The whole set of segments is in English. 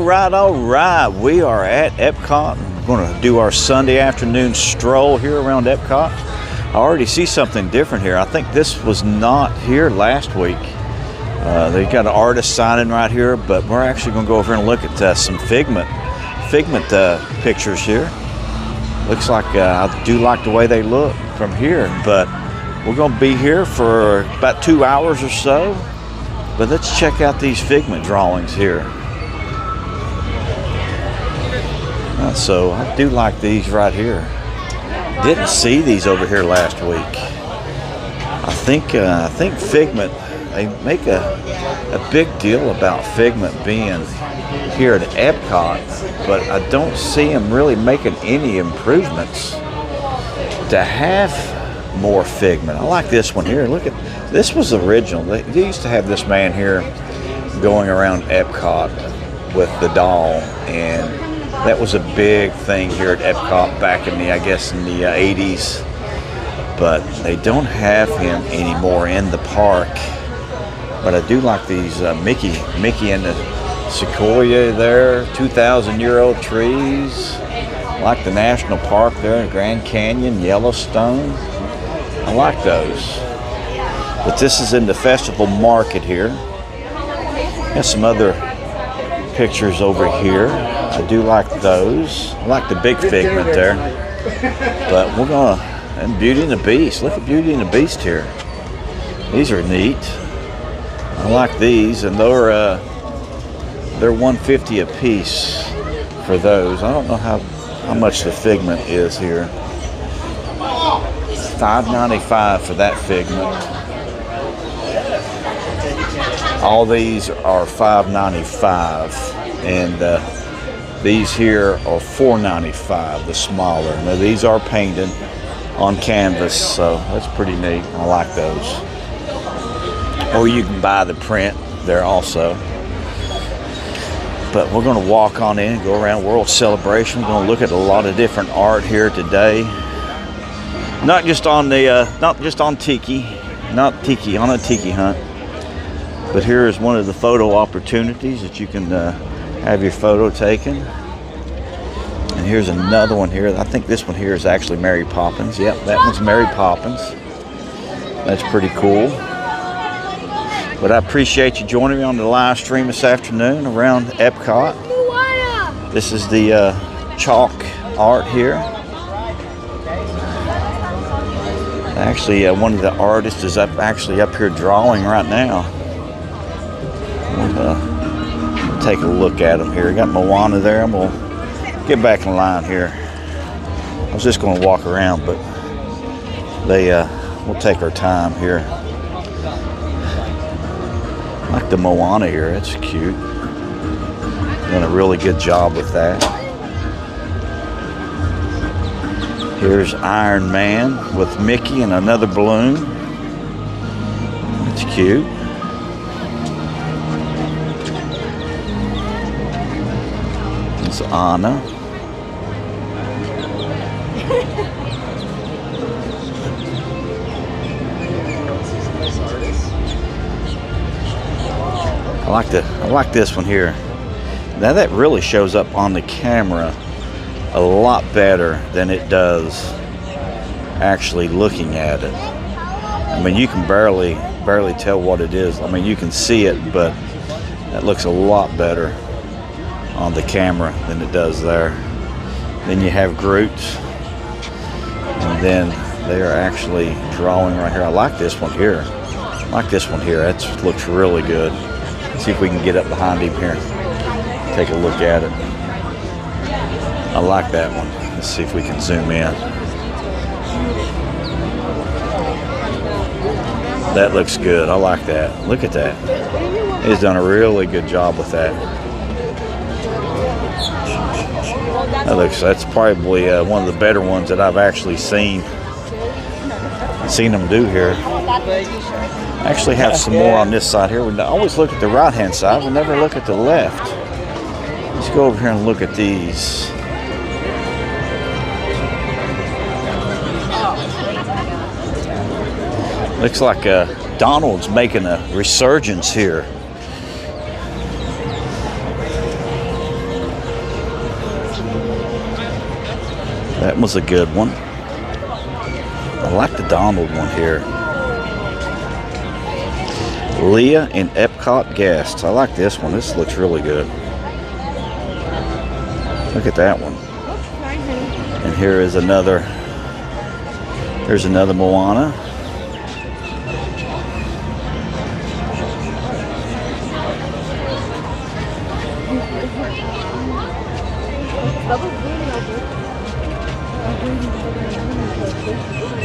All right. We are at EPCOT. We're going to do our Sunday afternoon stroll here around EPCOT. I already see something different here. I think this was not here last week. They've got an artist signing right here, but we're actually going to go over and look at some figment pictures here. Looks like I do like the way they look from here, but we're going to be here for about 2 hours or so. But let's check out these figment drawings here. So I do like these right here. Didn't see these over here last week. I think figment, they make a big deal about figment being here at EPCOT, but I don't see them really making any improvements to have more figment. I like this one here. Look at this, was original. They used to have this man here going around EPCOT with the doll, and that was a big thing here at EPCOT back in the 80s, but they don't have him anymore in the park. But I do like these Mickey and the sequoia there, 2,000-year-old trees. I like the national park there, Grand Canyon, Yellowstone. I like those. But this is in the festival market here. Got some other pictures over here. I do like those. I like the big figment there. But we're gonna, and Beauty and the Beast. Look at Beauty and the Beast here. These are neat. I like these, and they're $150 a piece for those. I don't know how much the figment is here. $5.95 for that figment. All these are $5.95, and these here are $4.95, the smaller. Now these are painted on canvas, so that's pretty neat. I like those. Or you can buy the print there also. But we're going to walk on in and go around World Celebration. We're going to look at a lot of different art here today. Not just on tiki, not tiki, on a tiki hunt. But here is one of the photo opportunities that you can have your photo taken. And here's another one here. I think this one here is actually Mary Poppins. Yep, that one's Mary Poppins. That's pretty cool. But I appreciate you joining me on the live stream this afternoon around EPCOT. This is the chalk art here. Actually, one of the artists is up here drawing right now. We'll take a look at them here. Got Moana there, and we'll get back in line here. I was just going to walk around, but we'll take our time here. I like the Moana here. It's cute. Done a really good job with that. Here's Iron Man with Mickey and another balloon. It's cute. It's Anna. I like this one here. Now that really shows up on the camera a lot better than it does actually looking at it. I mean, you can barely tell what it is. I mean, you can see it, but that looks a lot better on the camera than it does there. Then you have Groot, and then they are actually drawing right here. I like this one here. I like this one here. That looks really good. Let's see if we can get up behind him here. Take a look at it. I like that one. Let's see if we can zoom in. That looks good. I like that. Look at that. He's done a really good job with that. That's probably one of the better ones that I've actually seen them do here. I actually have some more on this side here. We always look at the right-hand side. We never look at the left. Let's go over here and look at these. Looks like Donald's making a resurgence here. That was a good one. I like the Donald one here. Leah and Epcot guests. I like this one. This looks really good. Look at that one. And here is another. Here's another Moana.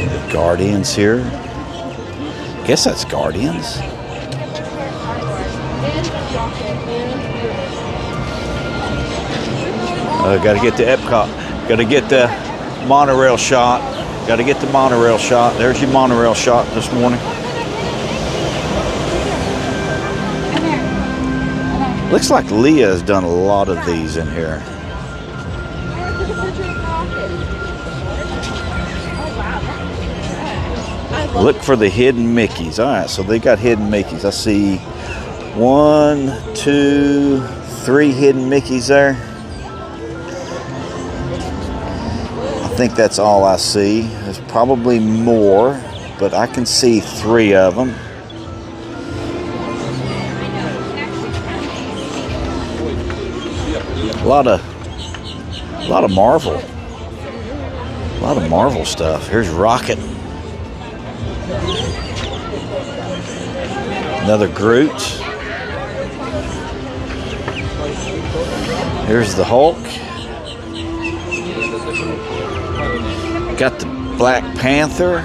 The Guardians here. I guess that's Guardians. Got to get to Epcot. Got to get the monorail shot. Got to get the monorail shot. There's your monorail shot this morning. Looks like Leah has done a lot of these in here. Look for the hidden Mickeys. All right, so they got hidden Mickeys. I see 1, 2, 3 hidden Mickeys there. I think that's all I see. There's probably more, but I can see 3 of them. A lot of Marvel. A lot of Marvel stuff. Here's Rocket. Another Groot. Here's the Hulk. Got the Black Panther.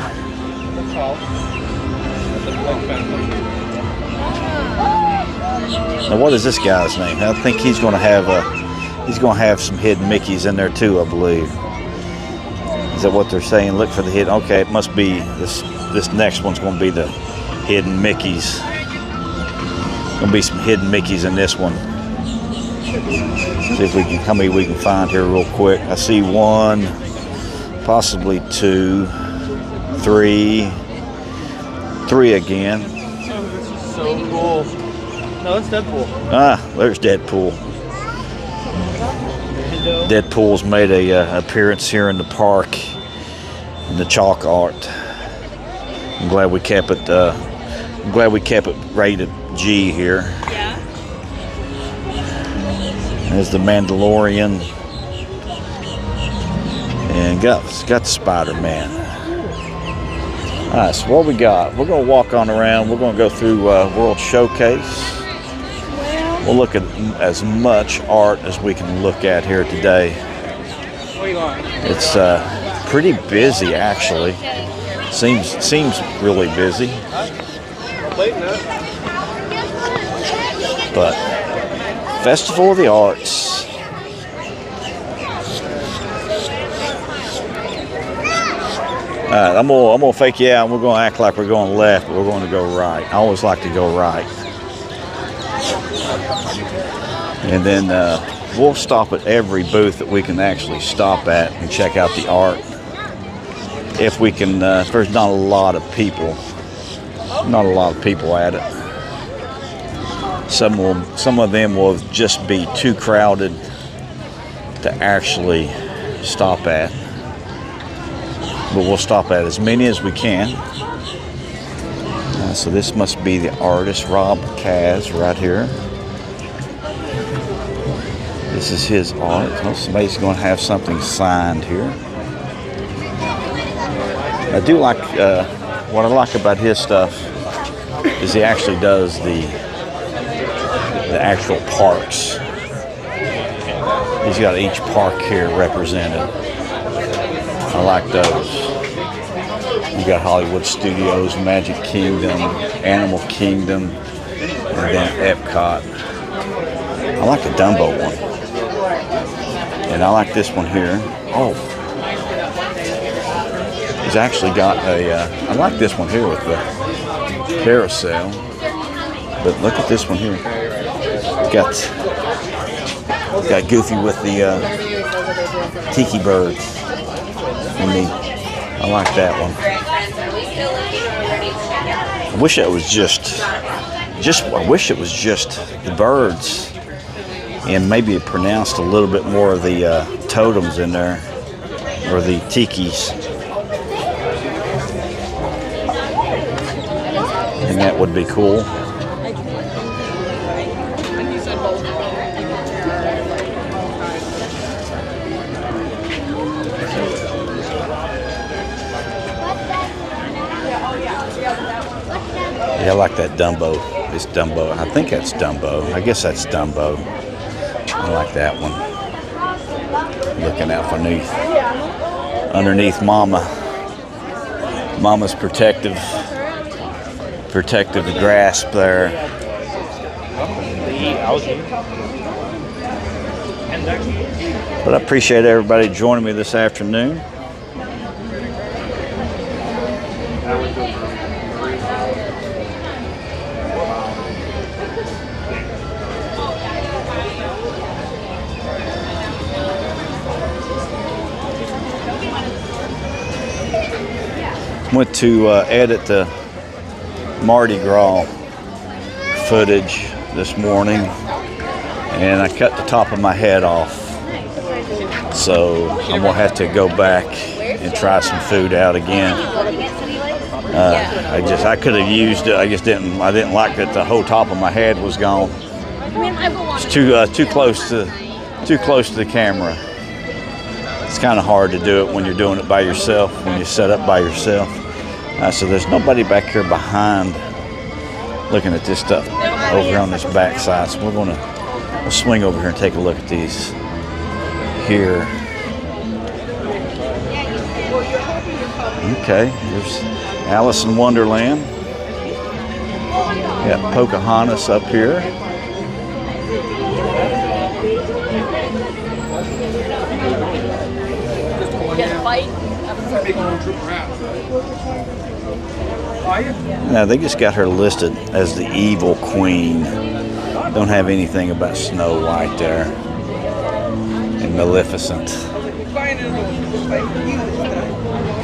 Now, what is this guy's name? I think he's going to have some hidden Mickeys in there too, I believe. Is that what they're saying? Look for the hidden. Okay, it must be this. This next one's going to be the hidden Mickeys. Going to be some hidden Mickeys in this one. See if we can, how many we can find here real quick. I see 1, possibly 2, 3 again. So cool. No, it's Deadpool. Ah, there's Deadpool. Deadpool's made a appearance here in the park in the chalk art. I'm glad we kept it. I'm glad we kept it rated G here. Yeah. There's the Mandalorian, and got Spider-Man. All right, so what we got? We're gonna walk on around. We're gonna go through World Showcase. We'll look at as much art as we can look at here today. It's pretty busy, actually. Seems really busy. But Festival of the Arts. All right, I'm gonna fake you out, and we're gonna act like we're going left, but we're going to go right. I always like to go right. And then we'll stop at every booth that we can actually stop at and check out the art. If we can, if there's not a lot of people at it. Some of them will just be too crowded to actually stop at. But we'll stop at as many as we can. So this must be the artist Rob Kaz right here. This is his art. Oh, somebody's going to have something signed here. I do like, what I like about his stuff is he actually does the actual parks. He's got each park here represented. I like those. You got Hollywood Studios, Magic Kingdom, Animal Kingdom, and then Epcot. I like the Dumbo one. And I like this one here. Oh. He's actually got I like this one here with the carousel. But look at this one here. Got Goofy with the tiki birds. I like that one. I wish it was just the birds, and maybe it pronounced a little bit more of the totems in there. or the tikis. And that would be cool. Yeah, I like that Dumbo. It's Dumbo. I think that's Dumbo. I guess that's Dumbo. I like that one. Looking out for underneath Mama's protective grasp there. But I appreciate everybody joining me this afternoon. Went to edit the Mardi Gras footage this morning, and I cut the top of my head off. So I'm gonna have to go back and try some food out again. I could have used it. I didn't like that the whole top of my head was gone. It's too close to the camera. It's kind of hard to do it when you're doing it by yourself, when you set up by yourself. So there's nobody back here behind looking at this stuff over here on this back side. So we'll swing over here and take a look at these here. Okay, here's Alice in Wonderland. Got Pocahontas up here. Now they just got her listed as the evil queen. Don't have anything about Snow White there. And Maleficent.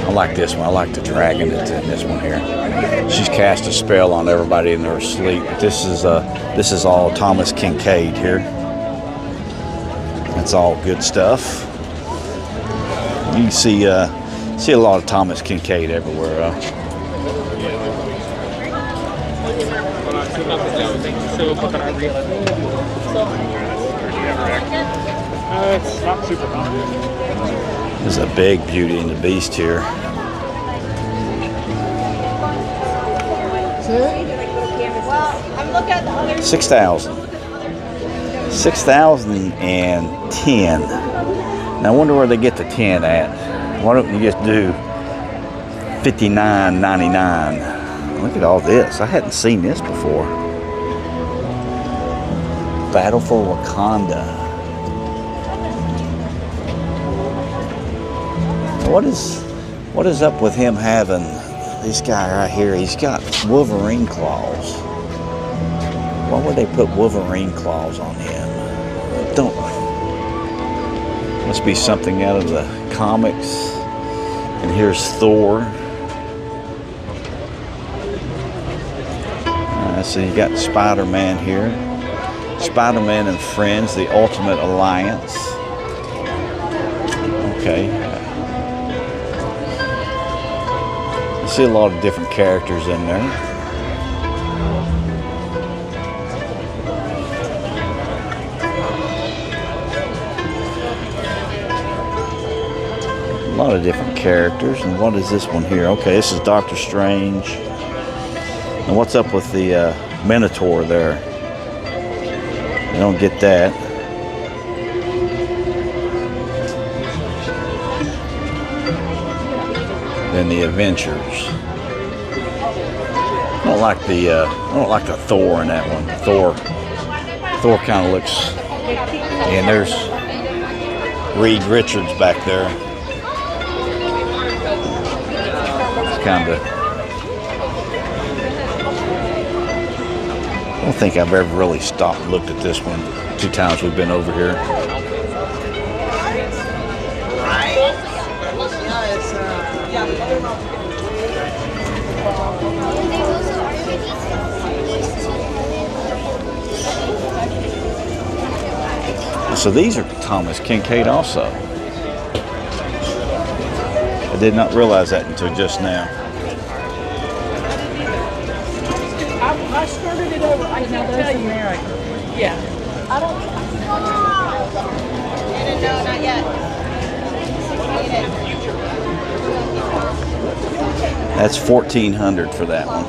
I like this one. I like the dragon that's in this one here. She's cast a spell on everybody in their sleep. But this is all Thomas Kincaid here. That's all good stuff. You can see a lot of Thomas Kincaid everywhere. It's not super common. There's a big Beauty and the Beast here. $6,010. Now I wonder where they get the 10 at. Why don't you just do $59.99? Look at all this. I hadn't seen this before. Battle for Wakanda. What is up with him having this guy right here? He's got Wolverine claws. Why would they put Wolverine claws on him? Must be something out of the comics. And here's Thor. So you got Spider-Man here. Spider-Man and Friends, the Ultimate Alliance. Okay. You see a lot of different characters in there. A lot of different characters. And what is this one here? Okay, this is Doctor Strange. And what's up with the Minotaur there? I don't get that. Then the Avengers. I don't like the Thor in that one. Thor kind of looks. And there's Reed Richards back there. It's kind of. I don't think I've ever really stopped and looked at this one 2 times we've been over here. So these are Thomas Kincaid also. did not realize that until just now. I started it over. I can't tell you. Yeah. I don't. No, not yet. That's $1,400 for that one.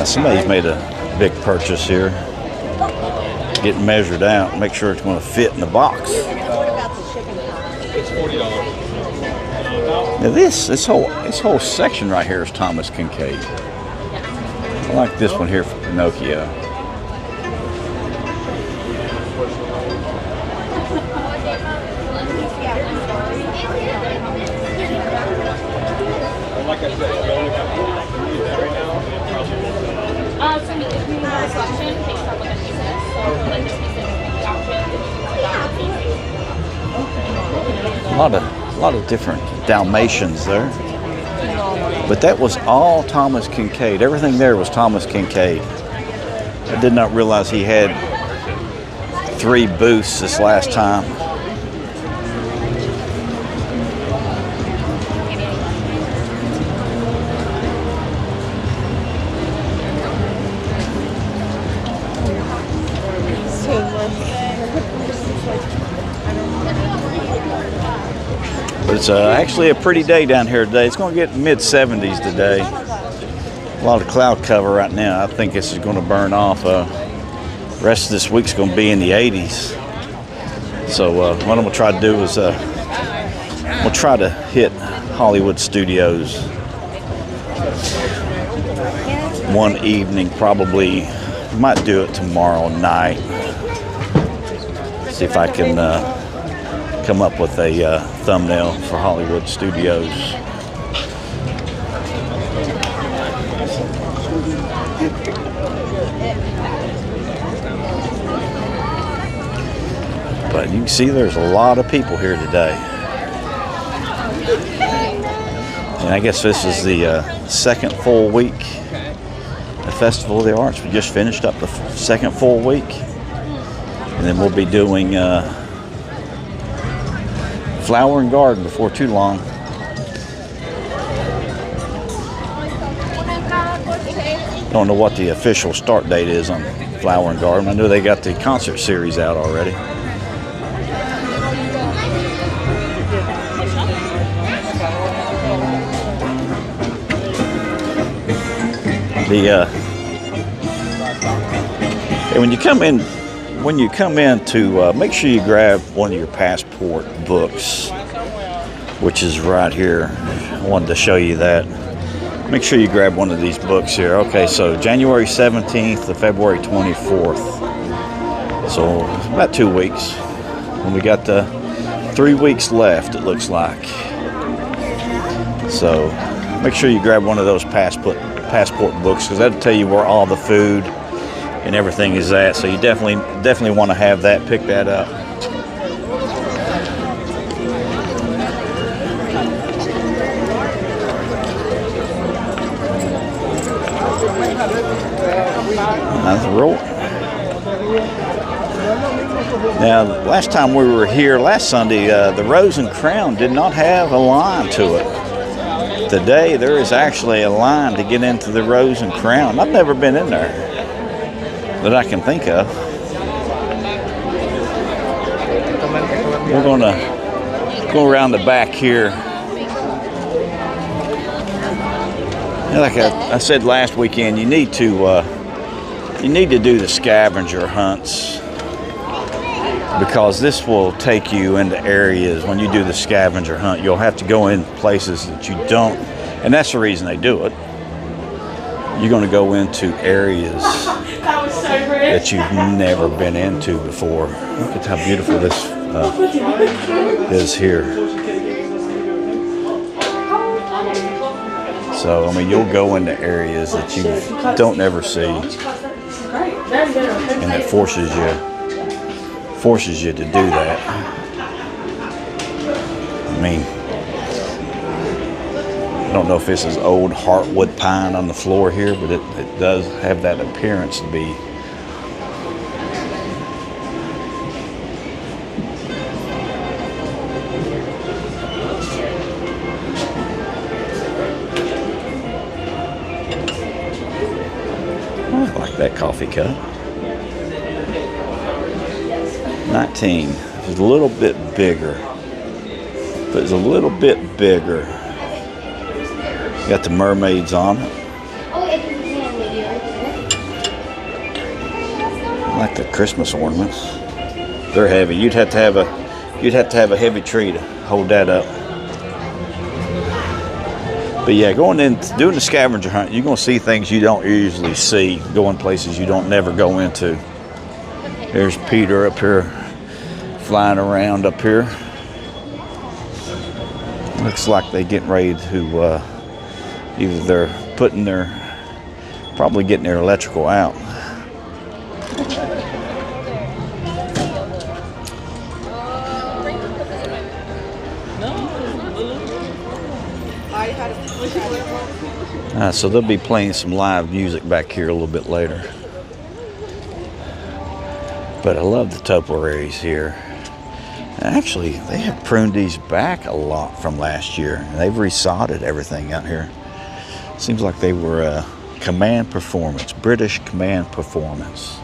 Somebody's made a big purchase here. Getting measured out, make sure it's going to fit in the box. It's $40. Now this whole section right here is Thomas Kincaid. I like this one here for Pinocchio. Like I said, you only have to do that right now. So if we have a selection based on what the piece is, so like this piece is the option. A lot of different Dalmatians there. But that was all Thomas Kincaid. Everything there was Thomas Kincaid. I did not realize he had 3 booths this last time. But it's actually a pretty day down here today. It's going to get mid-70s today. A lot of cloud cover right now. I think this is going to burn off. The rest of this week's going to be in the 80s. So what I'm going to try to do is we'll try to hit Hollywood Studios one evening, probably. Might do it tomorrow night. See if I can come up with a thumbnail for Hollywood Studios. But you can see there's a lot of people here today. And I guess this is the second full week at Festival of the Arts. We just finished up the second full week. And then we'll be doing Flower and Garden before too long. Don't know what the official start date is on Flower and Garden. I know they got the concert series out already. And when you come in to make sure you grab one of your passport books, which is right here. I wanted to show you that. Make sure you grab one of these books here. Okay, so January 17th to February 24th. So about 2 weeks. And we got 3 weeks left, it looks like. So make sure you grab one of those passport books, because that'll tell you where all the food and everything is at. So you definitely want to have that. Pick that up. That's a roll. Now, last time we were here, last Sunday, the Rose and Crown did not have a line to it. Today, there is actually a line to get into the Rose and Crown. I've never been in there that I can think of. We're going to go around the back here. Like I said last weekend, you need to do the scavenger hunts, because this will take you into areas. When you do the scavenger hunt, you'll have to go in places that you don't, and that's the reason they do it. You're going to go into areas that you've never been into before. Look at how beautiful this is here. So, I mean, you'll go into areas that you don't ever see, and it forces you to do that. I mean, I don't know if this is old heartwood pine on the floor here, but it does have that appearance to be. teacup. 19. It's a little bit bigger. But it's a little bit bigger. Got the mermaids on it. I like the Christmas ornaments. They're heavy. You'd have to have a heavy tree to hold that up. But yeah, doing the scavenger hunt, you're gonna see things you don't usually see, going places you don't never go into. There's Peter up here, flying around up here. Looks like they getting ready to either they're probably getting their electrical out. So they'll be playing some live music back here a little bit later. But I love the topiaries here. Actually, they have pruned these back a lot from last year. And they've resodded everything out here. Seems like they were command performance, British command performance.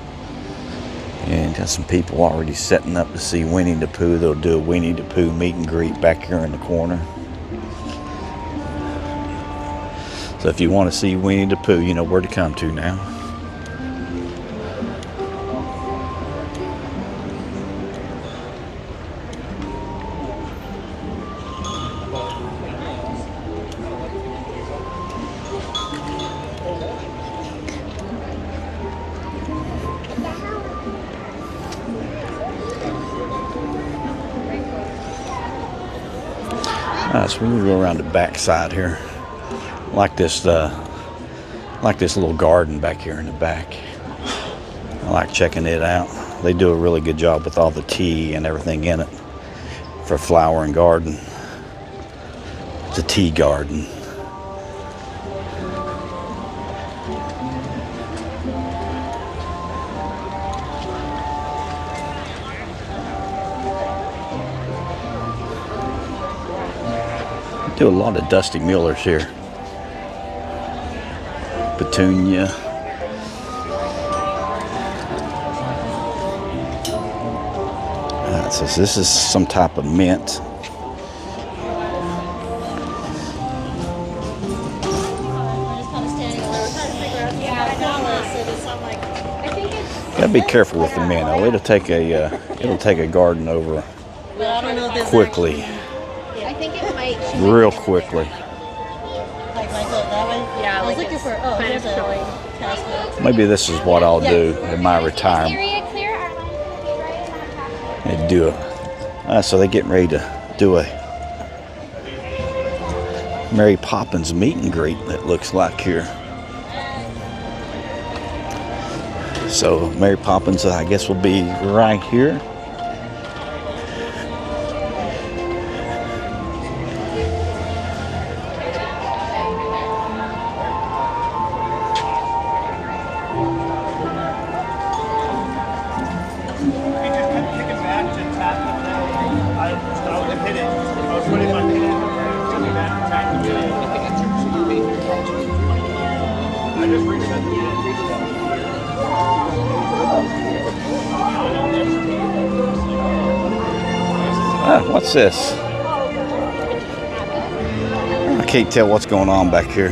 And got some people already setting up to see Winnie the Pooh. They'll do a Winnie the Pooh meet and greet back here in the corner. So if you want to see Winnie the Pooh, you know where to come to now. So we're gonna go around the back side here. Like this little garden back here in the back. I like checking it out. They do a really good job with all the tea and everything in it for flower and garden. It's a tea garden. Do a lot of Dusty Millers here. Petunia. So this is some type of mint. Gotta be careful with the mint. Oh, it'll take a garden over quickly. I think it might. Real quickly. Yeah, I was looking for. Oh, there's a. Maybe this is what I'll do in my retirement. And do a. So they're getting ready to do a Mary Poppins meet and greet. It looks like here. So Mary Poppins, I guess, will be right here. What's this? I can't tell what's going on back here.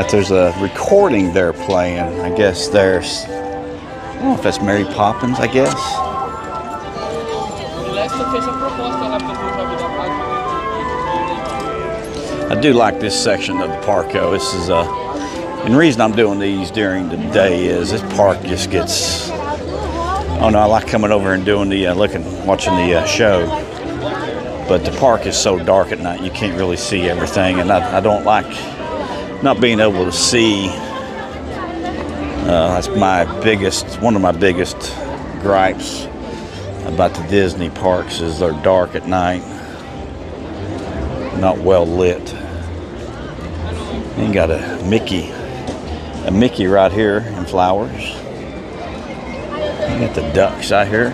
There's a recording they're playing. I guess there's, I don't know if that's Mary Poppins, I guess. I do like this section of the park, though. This is and the reason I'm doing these during the day is this park just gets, oh no, I like coming over and doing the, watching the show. But the park is so dark at night, you can't really see everything. And I don't like not being able to see. That's one of my biggest gripes about the Disney parks is they're dark at night. Not well lit. And got a Mickey right here in flowers. You got the ducks out here.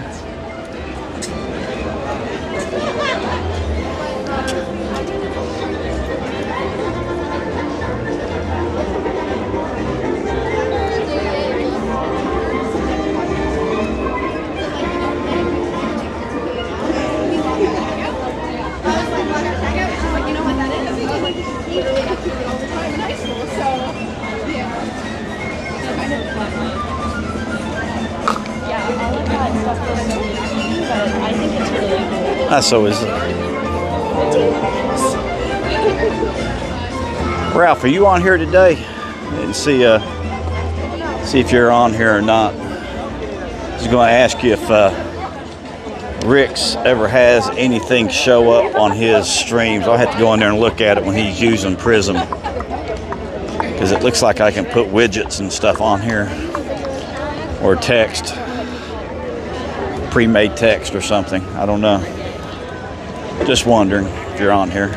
I think it's really cool. So is it. Ralph, are you on here today? And see if you're on here or not. I was going to ask you if Rick's ever has anything show up on his streams. I'll have to go in there and look at it when he's using Prism, because it looks like I can put widgets and stuff on here, or text, pre-made text or something. I don't know. Just wondering if you're on here.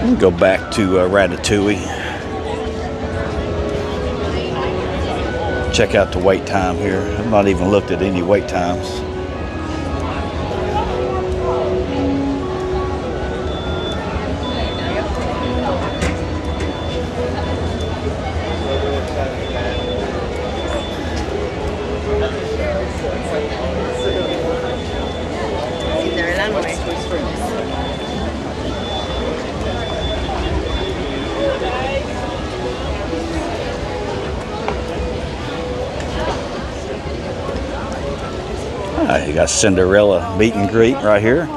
We'll go back to Ratatouille. Check out the wait time here. I've not even looked at any wait times. You got Cinderella meet and greet right here.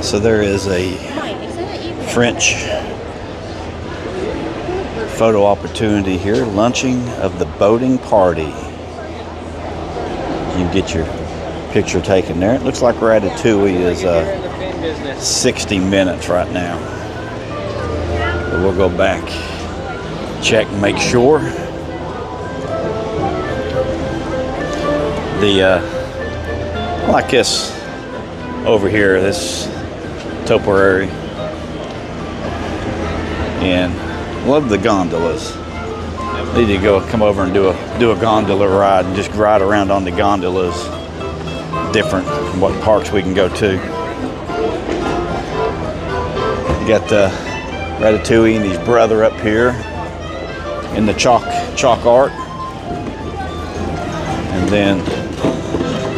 So there is a French photo opportunity here. Lunching of the boating party. You get your picture taken there. It looks like Ratatouille is 60 minutes right now. But we'll go back, check and make sure. I like this over here, this topiary, and love the gondolas. Need to come over and do a gondola ride and just ride around on the gondolas. Different what parks we can go to. You got the Ratatouille and his brother up here in the chalk art, and then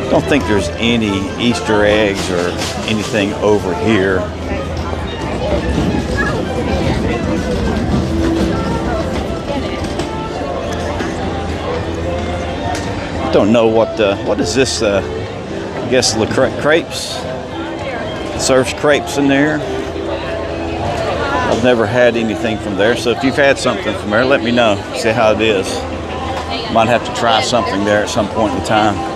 don't think there's any Easter eggs or anything over here. Don't know what is this? I guess crepes. Serves crepes in there. I've never had anything from there, so if you've had something from there, let me know. See how it is. Might have to try something there at some point in time.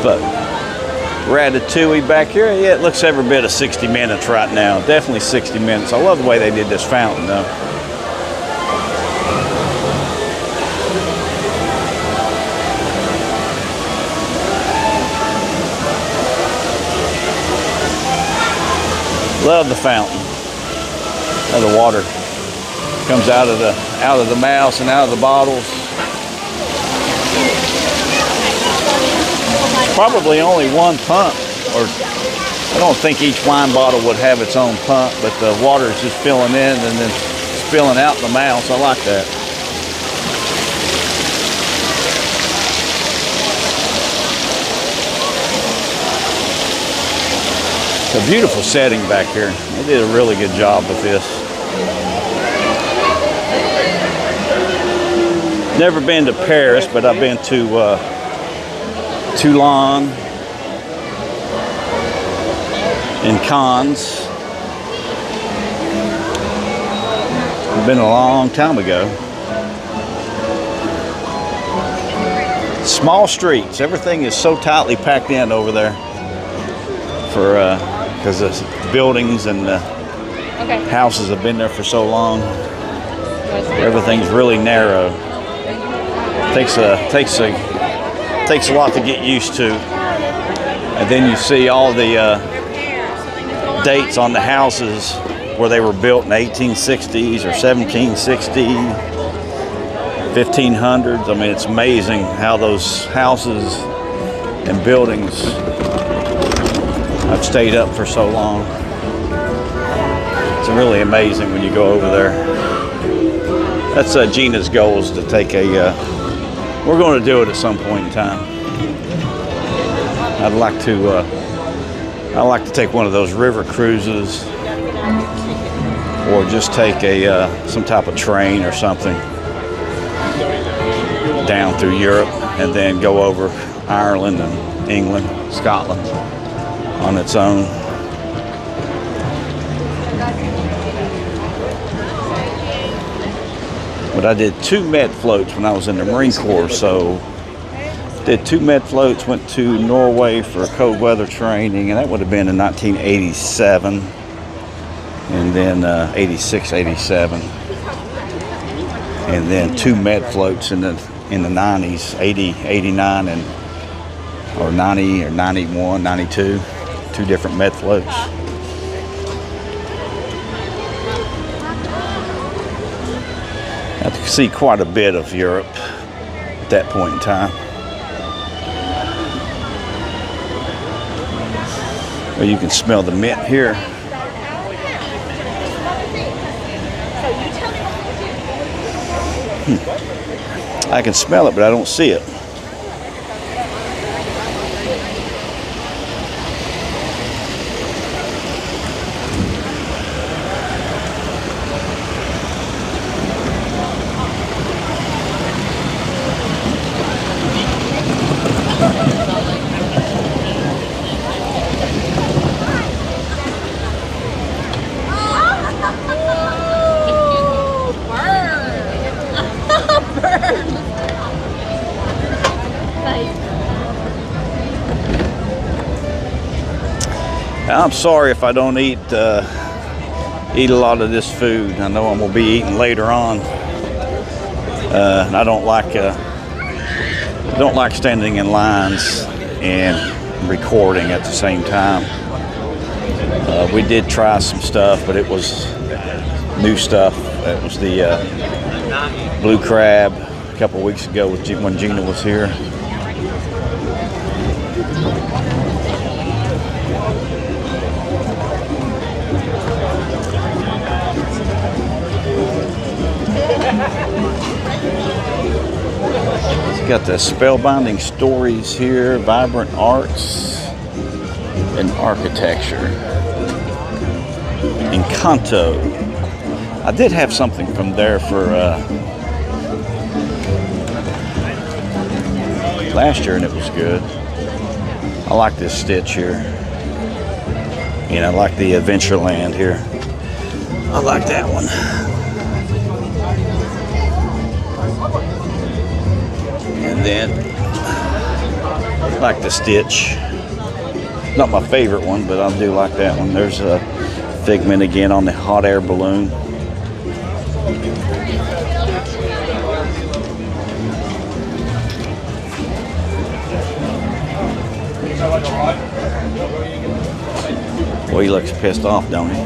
But Ratatouille back here, yeah, it looks every bit of 60 minutes right now. Definitely 60 minutes. I love the way they did this fountain, though. Love the fountain. How the water comes out of the mouths and out of the bottles. Probably only one pump, or I don't think each wine bottle would have its own pump, but the water is just filling in and then spilling out the mouth. I like that. It's a beautiful setting back here. They did a really good job with this. Never been to Paris, but I've been to Toulon and Cannes. It's been a long time ago. Small streets. Everything is so tightly packed in over there. for because the buildings and the Okay. houses have been there for so long. Everything's really narrow. Takes a lot to get used to. And then you see all the dates on the houses where they were built in the 1860s or 1760, 1500s. I mean, it's amazing how those houses and buildings have stayed up for so long. It's really amazing when you go over there. That's Gina's goal, is to take a, we're going to do it at some point in time. I'd like to take one of those river cruises, or just take a some type of train or something down through Europe, and then go over Ireland and England, Scotland on its own. But I did 2 med floats when I was in the Marine Corps, so did 2 med floats, went to Norway for cold weather training, and that would have been in 1987, and then 86, 87, and then 2 med floats in the 90s, 80, 89, and or 90 or 91, 92, 2 different med floats. I could see quite a bit of Europe at that point in time. Well, you can smell the mint here. I can smell it, but I don't see it. I'm sorry if I don't eat a lot of this food. I know I'm gonna be eating later on. And I don't like standing in lines and recording at the same time. We did try some stuff, but it was new stuff. It was the blue crab a couple weeks ago when Gina was here. It's got the spellbinding stories here, vibrant arts and architecture. Encanto. I did have something from there for last year, and it was good. I like this stitch here. And I like the Adventureland here. I like that one. And then I like the stitch. Not my favorite one, but I do like that one. There's a Figment again on the hot air balloon. Well, he looks pissed off, don't he?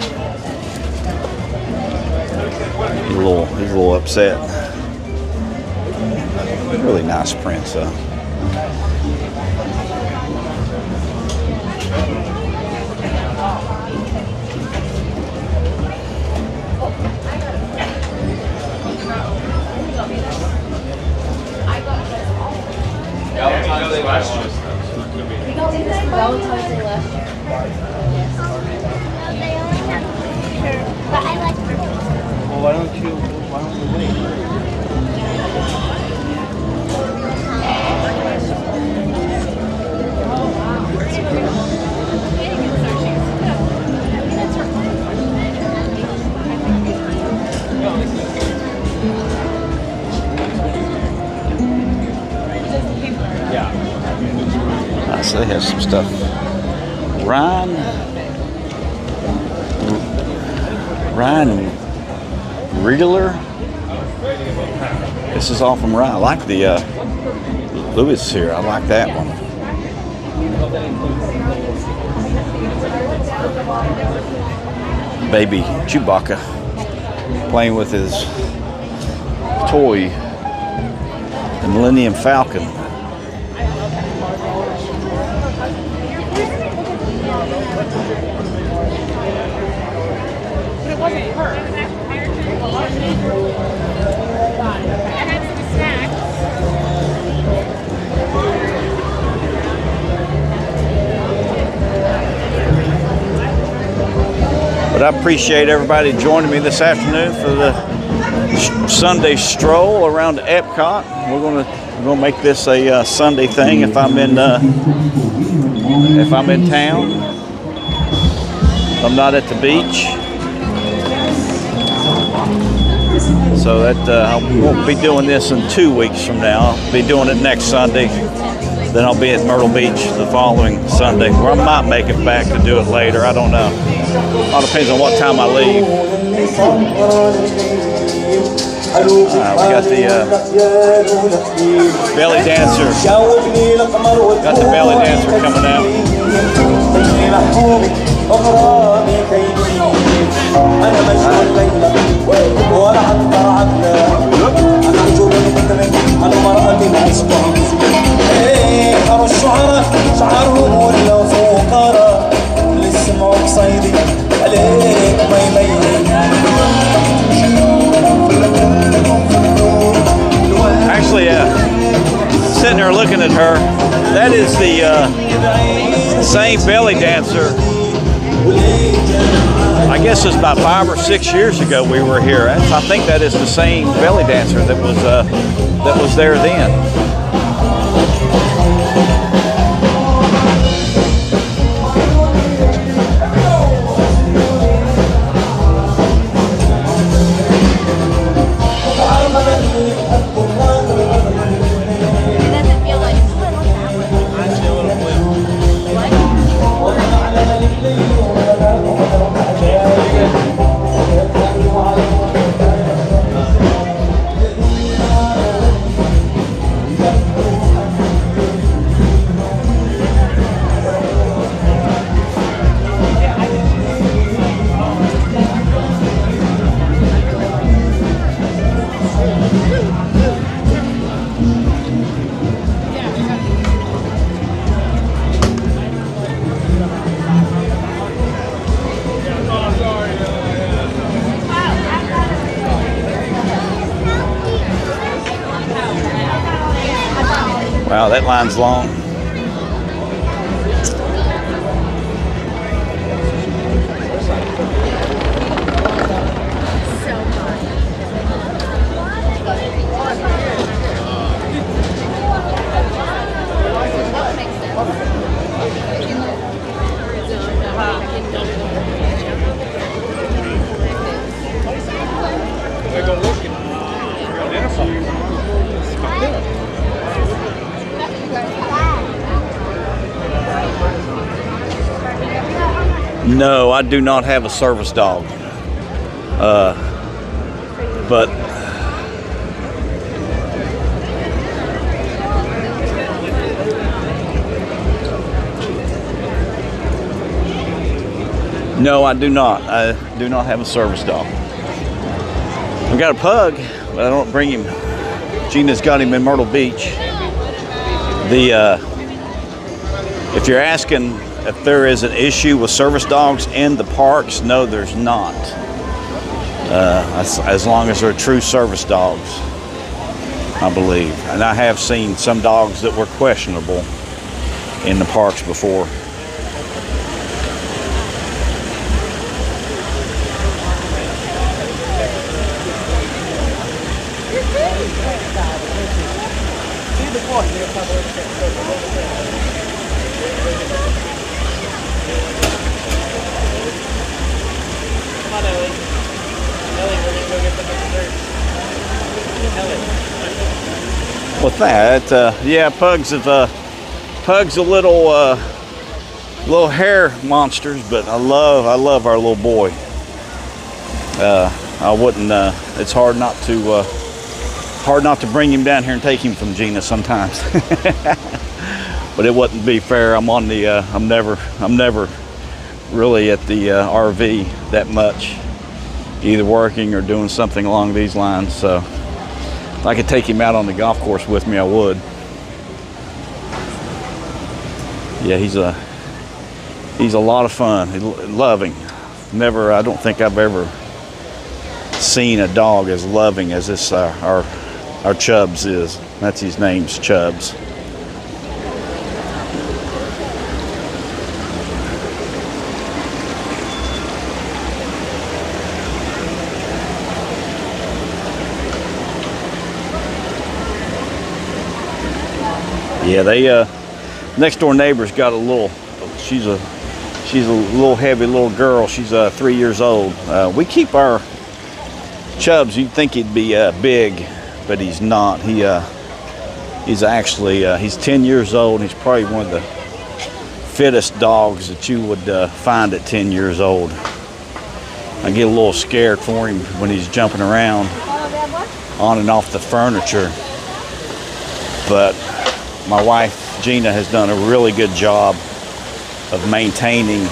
He's a little upset. Really nice prints, though. Valentine's Day last year. Valentine's Day last year. But I like purple. Well, why don't you wait? So they have some stuff Ryan Reeler. This is all from Ryan. I like the Lewis here. I like that one. Baby Chewbacca playing with his toy, the Millennium Falcon. But it wasn't her. I had some snacks. But I appreciate everybody joining me this afternoon for the Sunday stroll around EPCOT. We're gonna make this a Sunday thing if I'm in town. If I'm not at the beach. So that I won't be doing this in 2 weeks from now. I'll be doing it next Sunday. Then I'll be at Myrtle Beach the following Sunday. Or I might make it back to do it later. I don't know. All depends on what time I leave. We got the belly dancer. Got the belly dancer coming out. Actually, sitting there looking at her, that is the same belly dancer. I guess it's about 5 or 6 years ago we were here. I think that is the same belly dancer that was there then. Wow, that line's long. No, I do not have a service dog. But no, I do not. I do not have a service dog. I've got a pug, but I don't bring him. Gina's got him in Myrtle Beach. If you're asking if there is an issue with service dogs in the parks, no, there's not. As long as they're true service dogs, I believe. And I have seen some dogs that were questionable in the parks before. With that, yeah, Pug's a little little hair monsters, but I love our little boy. I wouldn't. It's hard not to bring him down here and take him from Gina sometimes. But it wouldn't be fair. I'm on the. I'm never really at the RV that much, either working or doing something along these lines. So if I could take him out on the golf course with me, I would. Yeah, he's a lot of fun. Loving. I don't think I've ever seen a dog as loving as this our Chubbs is. That's his name's Chubbs. Yeah, they next door neighbor's got a little. She's a little heavy little girl. She's 3 years old. We keep our Chubbs. You'd think he'd be big, but he's not. He's actually he's 10 years old. He's probably one of the fittest dogs that you would find at 10 years old. I get a little scared for him when he's jumping around on and off the furniture, but my wife Gina has done a really good job of maintaining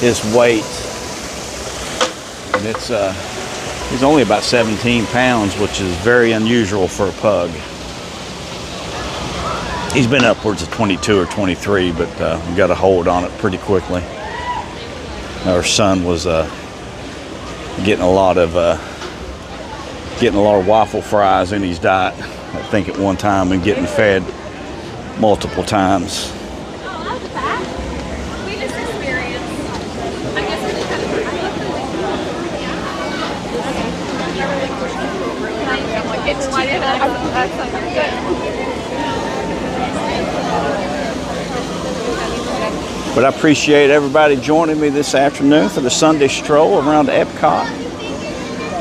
his weight, and he's only about 17 pounds, which is very unusual for a pug. He's been upwards of 22 or 23, but we got a hold on it pretty quickly. Our son was getting a lot of waffle fries in his diet, I think, at one time, and getting fed multiple times. But I appreciate everybody joining me this afternoon for the Sunday stroll around EPCOT.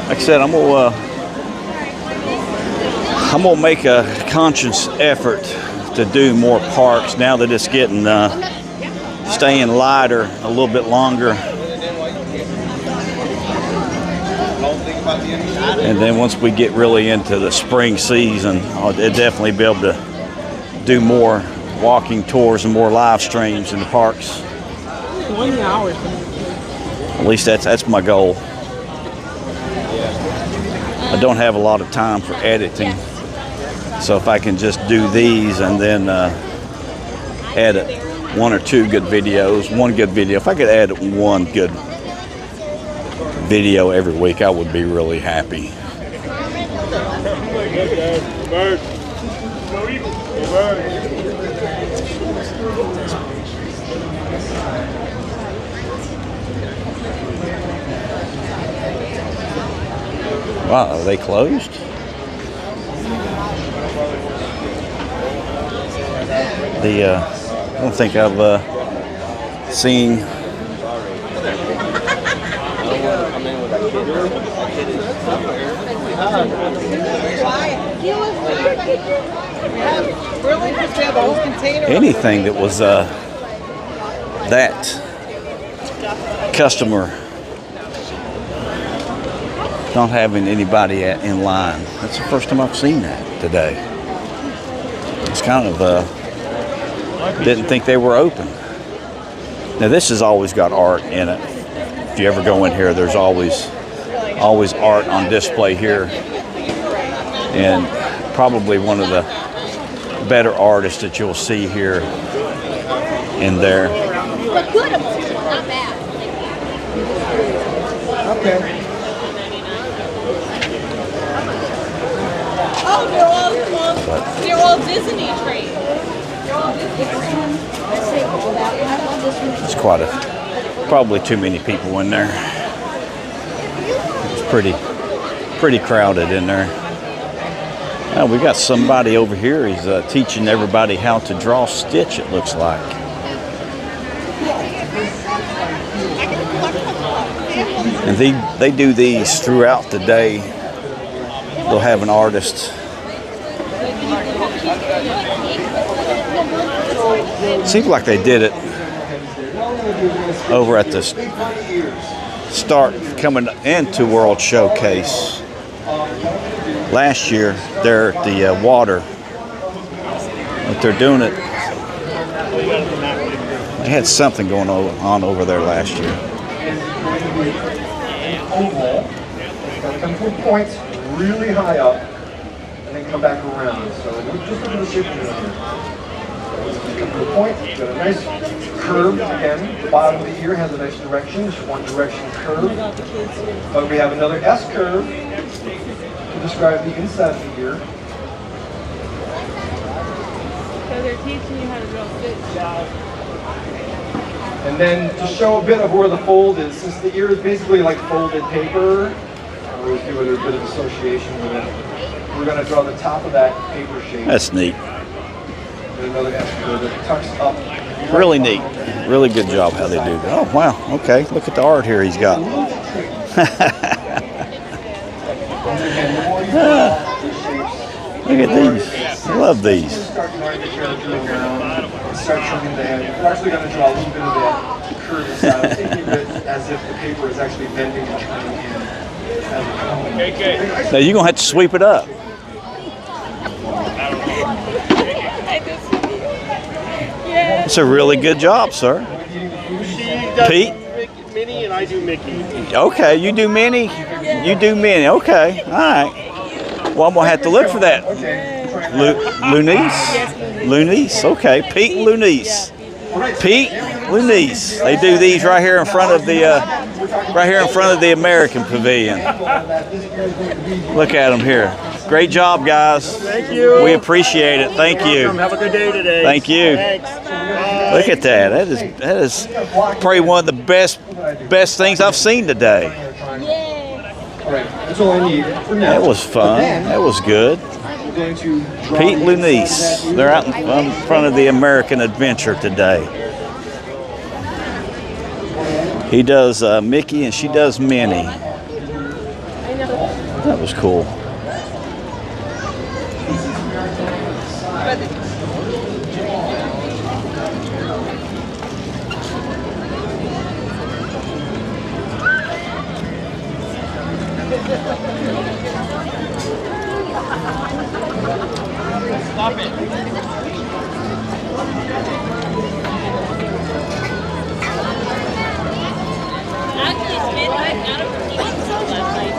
Like I said, I'm gonna make a conscious effort to do more parks now that it's getting staying lighter a little bit longer. And then once we get really into the spring season, I'll definitely be able to do more walking tours and more live streams in the parks. 20 hours. At least that's my goal. I don't have a lot of time for editing, so if I can just do these and then edit one or two good videos, one good video. If I could edit one good video every week, I would be really happy. Wow, are they closed? I don't think I've seen. Anything that was that customer not having anybody in line. That's the first time I've seen that today. It's kind of didn't think they were open. Now this has always got art in it. If you ever go in here, there's always art on display here, and probably one of the better artists that you'll see here in there. But good, not bad. Okay. Oh, they're all Disney trains. It's probably too many people in there. It's pretty crowded in there. Now we got somebody over here. He's teaching everybody how to draw stitch, it looks like. And they do these throughout the day. They'll have an artist. Seems like they did it over at the start coming into World Showcase. Last year, they're at the water. But they're doing it. They had something going on over there last year. Come to a point really high up, and then come back around. So just look at the shape of it here. Come to a point, got a nice curve again. The bottom of the ear has a nice direction. It's one direction curve. But we have another S curve to describe the inside of the ear. So they're teaching you how to draw good job. And then to show a bit of where the fold is, since the ear is basically like folded paper, I always give it a bit of association with it. We're going to draw the top of that paper shape. That's neat. And another S curve that tucks up. Really neat. Really good job how they do that. Oh, wow. Okay. Look at the art here he's got. Look at these. I love these. Start drawing the character around. Start trimming the head. We're actually going to draw a little bit of that curve inside. I'm thinking of it as if the paper is actually bending and turning in. Now you're going to have to sweep it up. It's a really good job, sir. Pete? Minnie and I do Mickey. Okay, you do Minnie? You do Minnie. Okay, all right. Well, I'm going to have to look for that. Lunice? Lunice, okay. Pete and Lunice. Pete, Lunice. They do these right here in front of the American Pavilion. Look at them here. Great job, guys. Thank you. We appreciate it. Thank you. Have a good day today. Thank you. Thanks. Look at that. That is probably one of the best things I've seen today. All right, that's all I need for now. That was fun. That was good. We're going to draw Pete the Lunice. They're out in front of the American Adventure today. He does Mickey and she does Minnie. That was cool. Stop it. Actually, Smith, I'm not a repeating last night.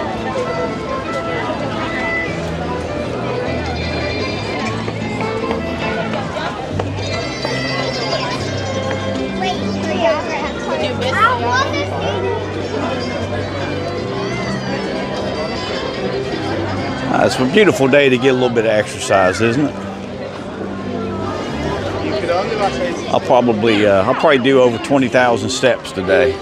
It's a beautiful day to get a little bit of exercise, isn't it? I'll probably do over 20,000 steps today.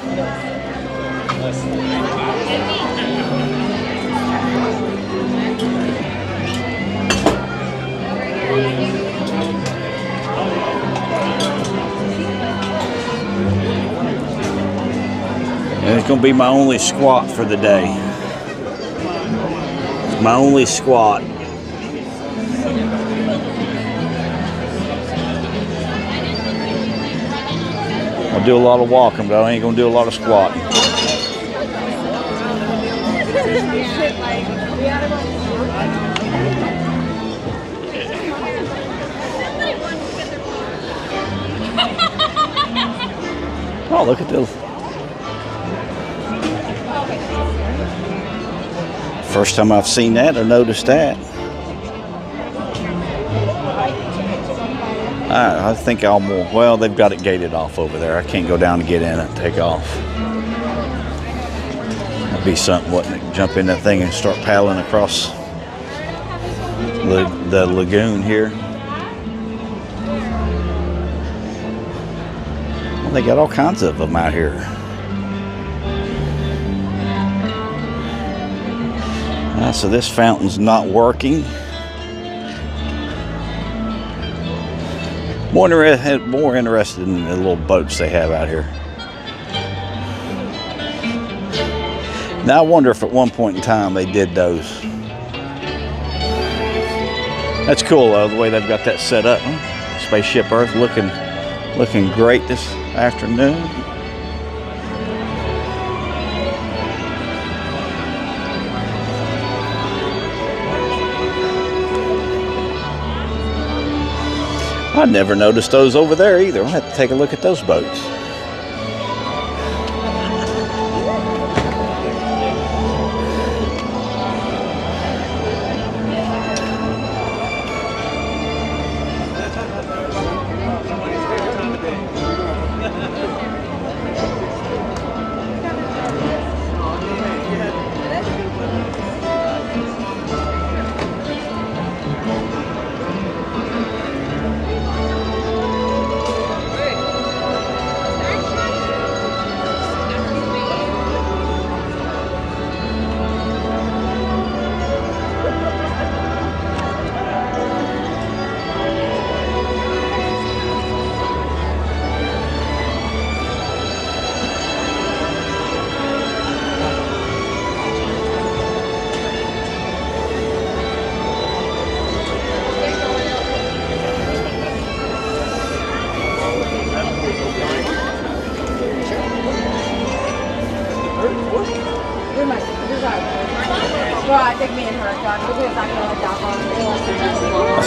And it's going to be my only squat for the day. My only squat. I'll do a lot of walking, but I ain't gonna do a lot of squatting. Oh, look at this. First time I've seen that or noticed that. I think I'll more. Well, they've got it gated off over there. I can't go down and get in it and take off. That'd be something, wouldn't it? Jump in that thing and start paddling across the lagoon here. Well, they got all kinds of them out here. So this fountain's not working. More interested in the little boats they have out here. Now I wonder if at one point in time they did those. That's cool though, the way they've got that set up. Spaceship Earth looking great. This afternoon. I never noticed those over there either. I'll have to take a look at those boats.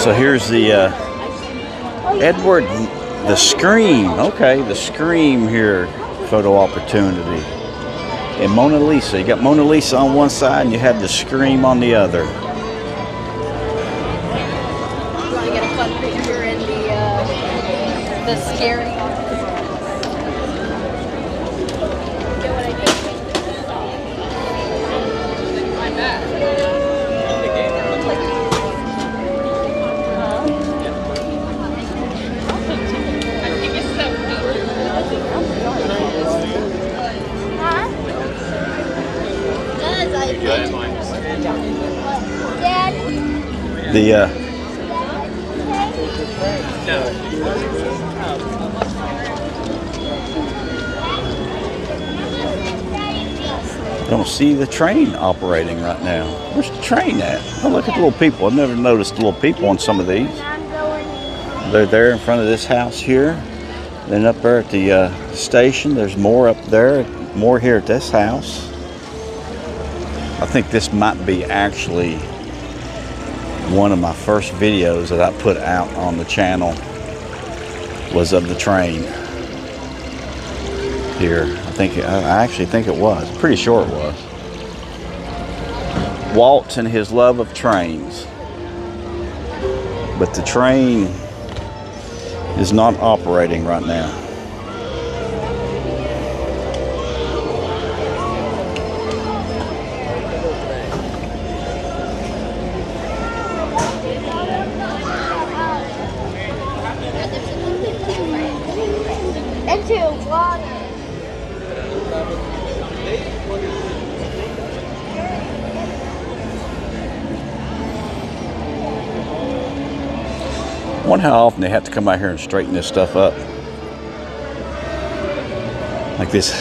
So here's the Edward, the Scream. Okay, the Scream here, photo opportunity. And Mona Lisa. You got Mona Lisa on one side and you have the Scream on the other. You want to get a fun picture in the scary. Don't see the train operating right now. Where's the train at? Oh, look at the little people. I've never noticed the little people on some of these. They're there in front of this house here. Then up there at the station, there's more up there, more here at this house. I think this might be actually one of my first videos that I put out on the channel was of the train here. I actually think it was. Pretty sure it was. Walt and his love of trains. But the train is not operating right now. Into water. I wonder how often they have to come out here and straighten this stuff up. Like this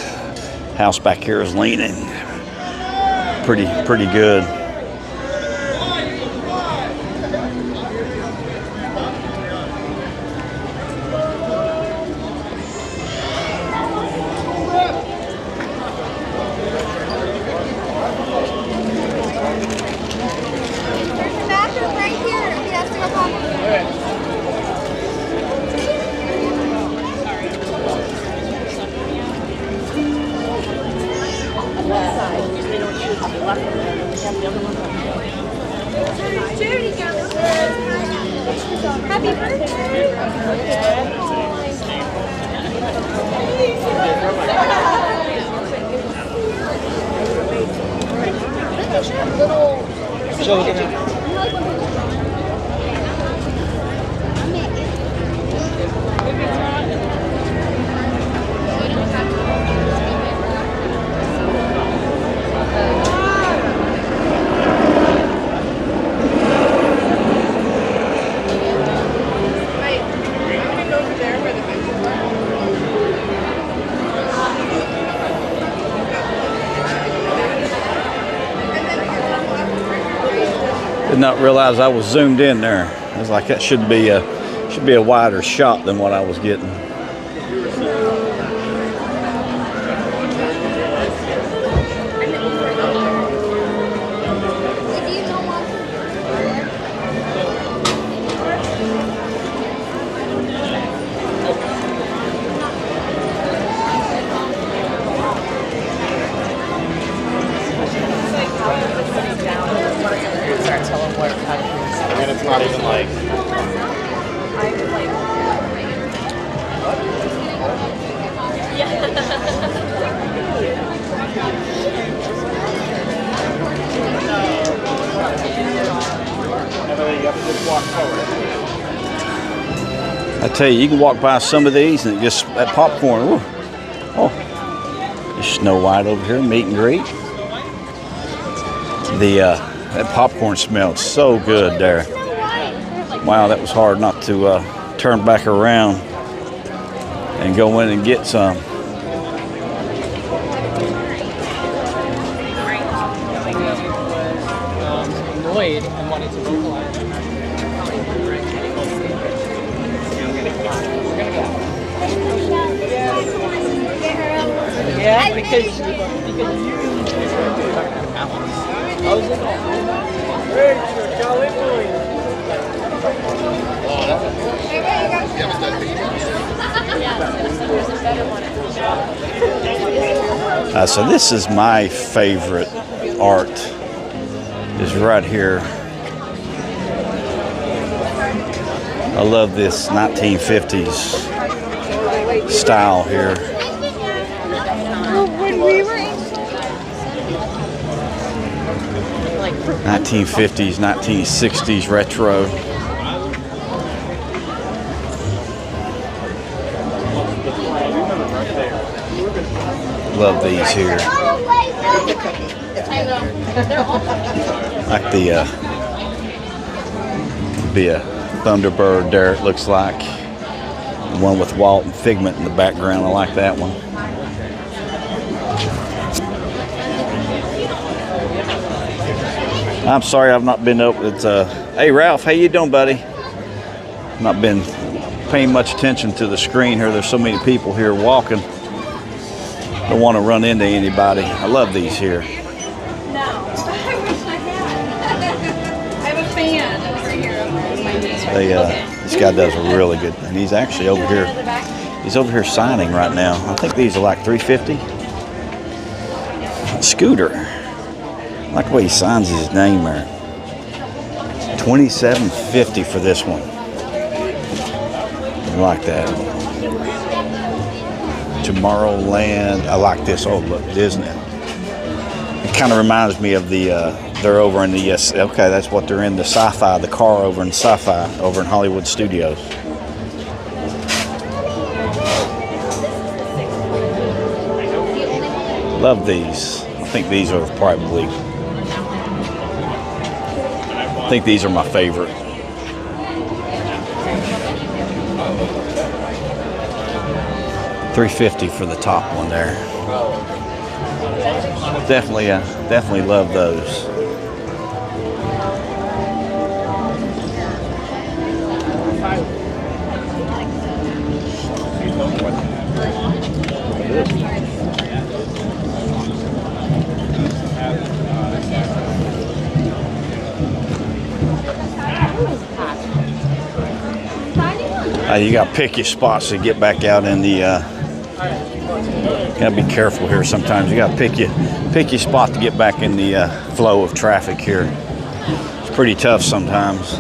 house back here is leaning pretty good. Happy birthday! Did not realize I was zoomed in there. I was like, that should be a wider shot than what I was getting. I tell you, you can walk by some of these and just that popcorn. Ooh. Oh, there's Snow White over here, meet and greet. That popcorn smelled so good there. Wow, that was hard not to turn back around and go in and get some. Annoyed and wanted to vocalize. Yeah, because you. So this is my favorite art. Is right here. I love this 1950s style here. When we were 1950s, 1960s retro. Love these here. Like the be a Thunderbird there, it looks like. The one with Walt and Figment in the background. I like that one. I'm sorry I've not been up. It's hey Ralph, how you doing, buddy? Not been paying much attention to the screen here. There's so many people here walking. Don't want to run into anybody. I love these here. I wish I had. I have a fan over here. This guy does a really good, and he's actually over here. He's over here signing right now. I think these are like $3.50. Scooter. I like the way he signs his name there. $27.50 for this one. I like that. Tomorrowland. I like this. Oh, look, Disney. It kind of reminds me of the. They're over in the yes. Okay, that's what they're in, the sci-fi. The car over in sci-fi over in Hollywood Studios. Love these. I think these are probably. I think these are my favorite. $3.50 for the top one there. Definitely love those. You got to pick your spots to get back out in the. Gotta be careful here. Sometimes you got to pick your spot to get back in the flow of traffic here. It's pretty tough sometimes.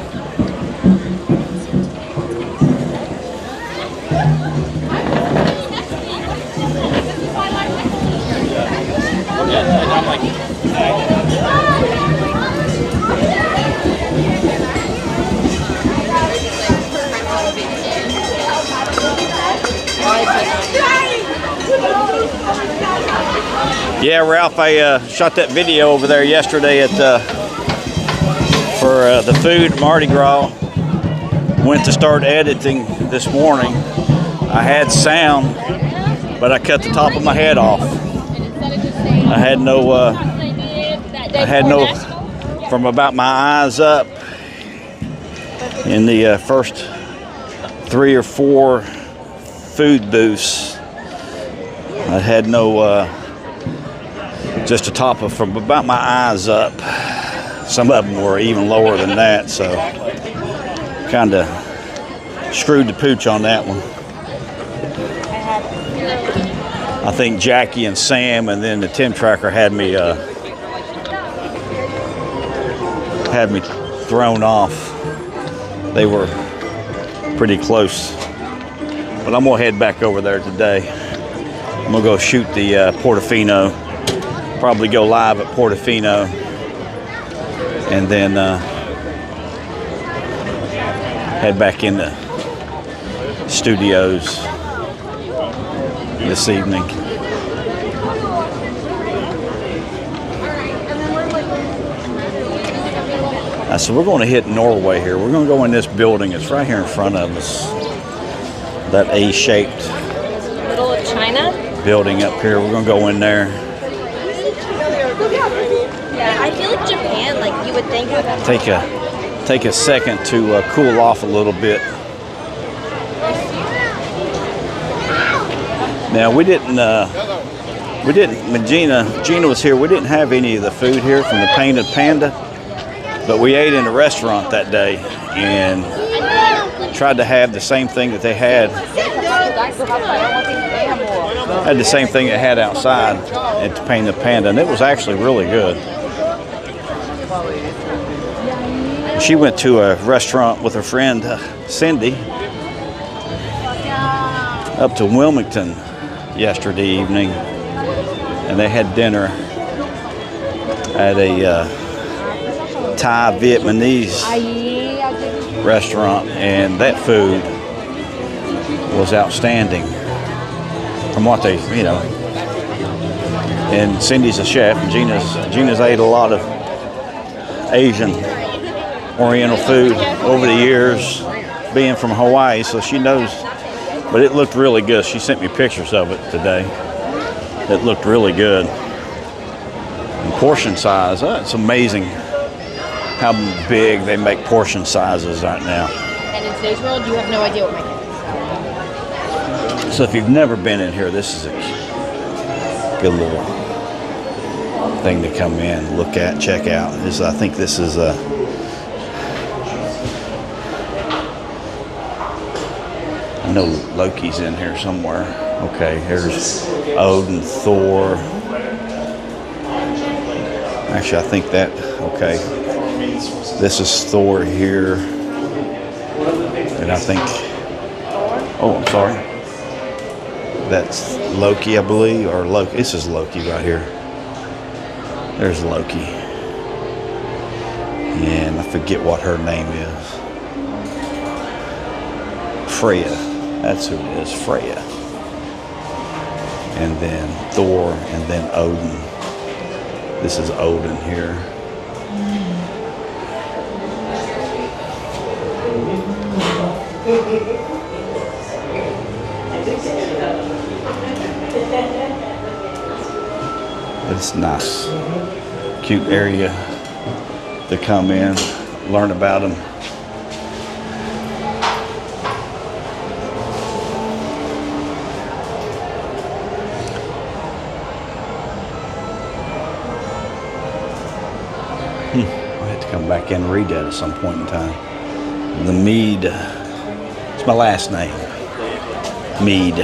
Yeah, Ralph, I shot that video over there yesterday at for the food Mardi Gras. Went to start editing this morning. I had sound, but I cut the top of my head off. I had no from about my eyes up in the first 3 or 4 food booths. I had no just the top of from about my eyes up. Some of them were even lower than that, so kind of screwed the pooch on that one. I think Jackie and Sam and then the Tim Tracker had me thrown off. They were pretty close, but I'm gonna head back over there today. I'm gonna go shoot the Portofino. Probably go live at Portofino, and then head back into studios this evening. So we're going to hit Norway here. We're going to go in this building. It's right here in front of us. That A-shaped Middle of China. building up here. We're going to go in there. Yeah, I feel like Japan. Like you would think. Take a second to cool off a little bit. Now when Gina was here, we didn't have any of the food here from the Painted Panda, but we ate in a restaurant that day and tried to have the same thing that they had. Had the same thing they had outside at the Painted Panda, and it was actually really good. She went to a restaurant with her friend Cindy up to Wilmington yesterday evening, and they had dinner at a Thai Vietnamese restaurant, and that food was outstanding from what they, and Cindy's a chef, and Gina's ate a lot of Asian Oriental food over the years, being from Hawaii, so she knows. But it looked really good. She sent me pictures of it today. It looked really good. And portion size, it's amazing how big they make portion sizes right now. And in today's world, you have no idea what my So if you've never been in here, this is a good little thing to come in, look at, check out. I think this is a I know Loki's in here somewhere. Okay, here's Odin, Thor. Actually, I think that, okay. This is Thor here. And I think, oh, I'm sorry. That's Loki, I believe, or Loki. This is Loki right here. There's Loki. And I forget what her name is. Freya. That's who it is, Freya. And then Thor, and then Odin. This is Odin here. It's nice, cute area to come in, learn about them. I'll have to come back in and read that at some point in time. The Mead. It's my last name. Mead.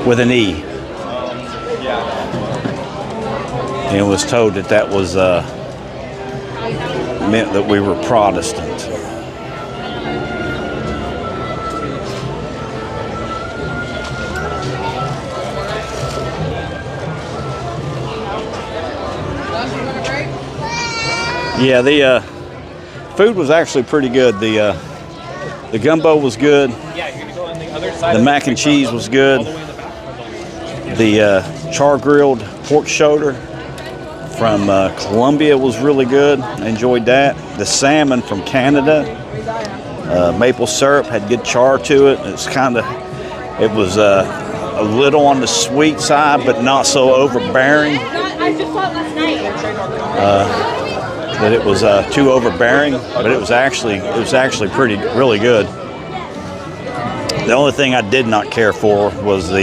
With an E. And it was told that was meant that we were Protestant. Yeah, the food was actually pretty good. The gumbo was good. The mac and cheese was good. The char-grilled pork shoulder from Colombia was really good. I enjoyed that. The salmon from Canada, maple syrup, had good char to it. It was a little on the sweet side, but not so overbearing. I just saw it last night. That it was too overbearing, but it was actually really good. The only thing I did not care for was the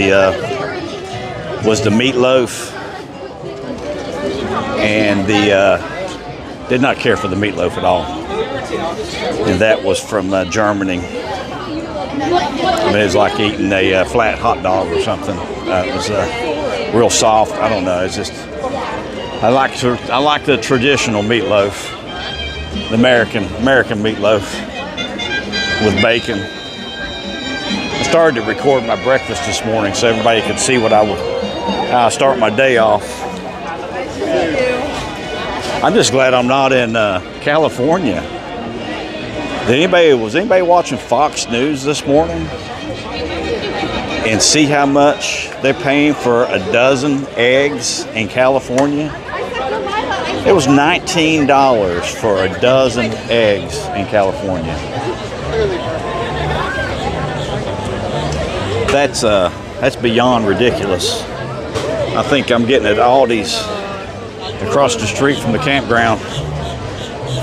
meatloaf, and did not care for the meatloaf at all. And that was from Germany. I mean, it was like eating a flat hot dog or something. It was real soft. I don't know. It's just. I like the traditional meatloaf, the American meatloaf with bacon. I started to record my breakfast this morning so everybody could see how I start my day off. I'm just glad I'm not in California. Was anybody watching Fox News this morning and see how much they're paying for a dozen eggs in California? It was $19 for a dozen eggs in California. That's beyond ridiculous. I think I'm getting at Aldi's across the street from the campground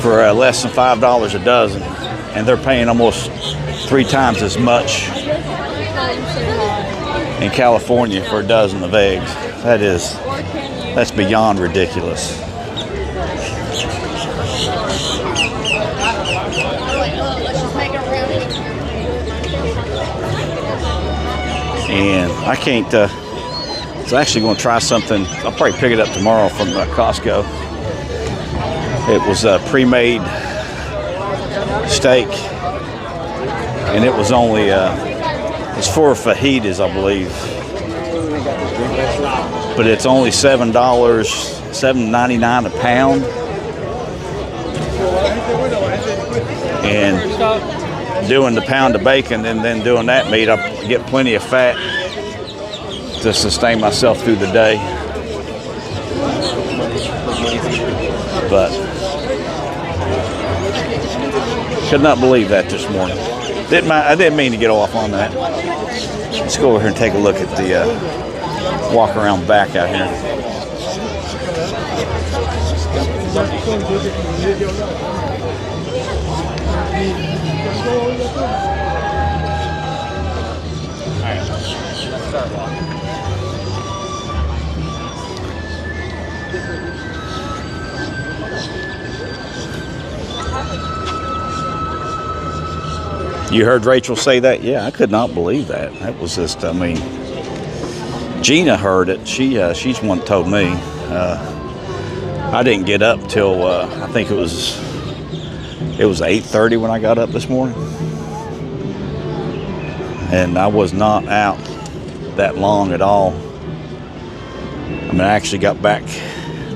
for less than $5 a dozen, and they're paying almost 3 times as much in California for a dozen of eggs. That's beyond ridiculous. And I can't, I was actually going to try something. I'll probably pick it up tomorrow from Costco. It was a pre-made steak, and it was only, it's 4 fajitas, I believe. But it's only $7.99 a pound. And doing the pound of bacon and then doing that meat, I get plenty of fat to sustain myself through the day. But could not believe that this morning. I didn't mean to get off on that. Let's go over here and take a look at the walk around back out here. You heard Rachel say that? Yeah, I could not believe that. That was just, I mean, Gina heard it. She's one that told me. I didn't get up till I think it was 8:30 when I got up this morning, and I was not out that long at all. I mean, I actually got back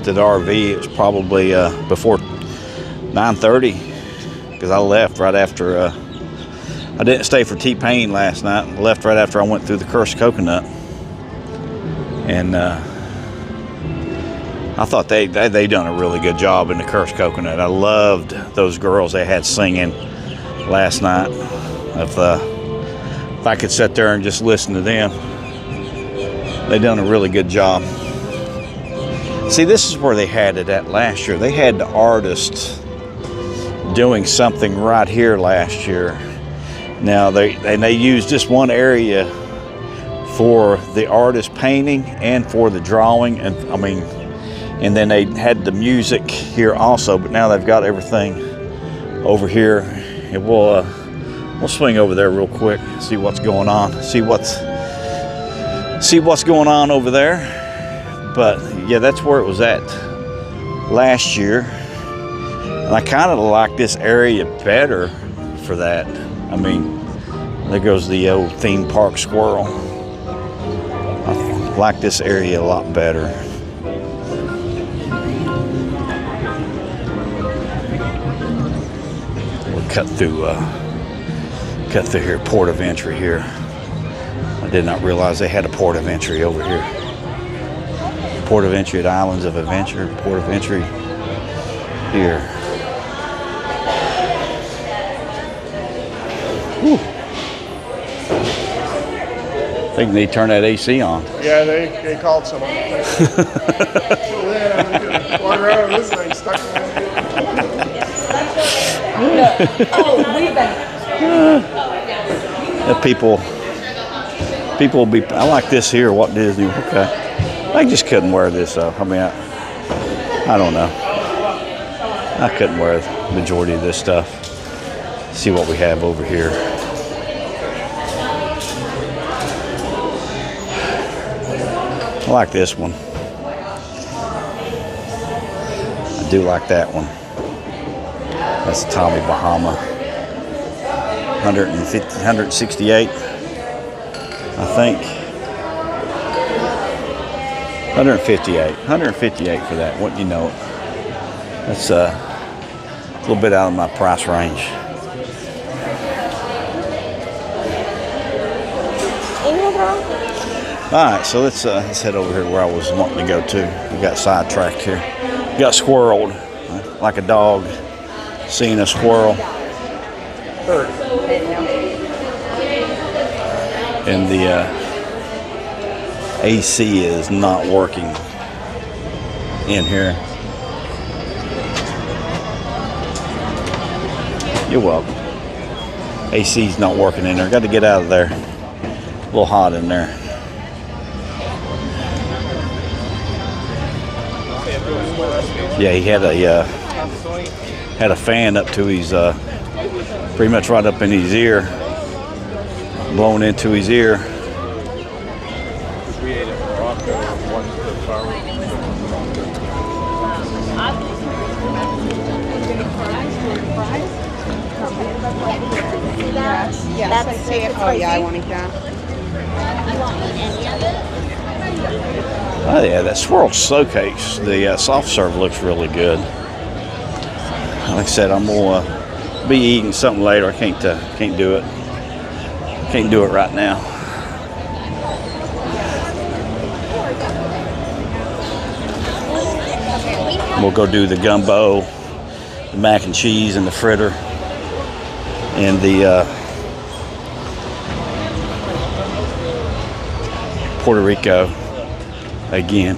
to the RV. It was probably before 9:30 because I left right after. I didn't stay for T-Pain last night. I left right after I went through the cursed coconut, and I thought they done a really good job in the cursed coconut. I loved those girls they had singing last night. If I could sit there and just listen to them, they done a really good job. See, this is where they had it at last year. They had the artists doing something right here last year. Now they used this one area for the artist painting and for the drawing, and I mean, and then they had the music here also. But now they've got everything over here, and we'll swing over there real quick, see what's going on, see what's going on over there. But yeah, that's where it was at last year, and I kind of like this area better for that. I mean, there goes the old theme park squirrel. I like this area a lot better. We'll cut through here, port of entry here. I did not realize they had a port of entry over here. Port of entry at Islands of Adventure, port of entry here. Whew. I think they turn that AC on. Yeah, they called someone. Walk around with this thing stuck in People will be. I like this here, Walt Disney. Okay, I just couldn't wear this though. I mean, I don't know. I couldn't wear the majority of this stuff. See what we have over here. I like this one. I do like that one. That's Tommy Bahama. 168, I think. 158 for that. Wouldn't you know it? That's a little bit out of my price range. All right, so let's head over here where I was wanting to go to. We got sidetracked here. Got squirreled like a dog seeing a squirrel. And the AC is not working in here. You're welcome. AC's not working in there. Got to get out of there. A little hot in there. Yeah, he had a fan up to his pretty much right up in his ear, blowing into his ear. We ate at Morocco once the fireworks. That's it. Oh yeah, I want to eat that. Oh yeah, that swirl slow cakes. The soft serve looks really good. Like I said, I'm gonna be eating something later. I can't do it. Can't do it right now. We'll go do the gumbo, the mac and cheese, and the fritter, and the Puerto Rico again.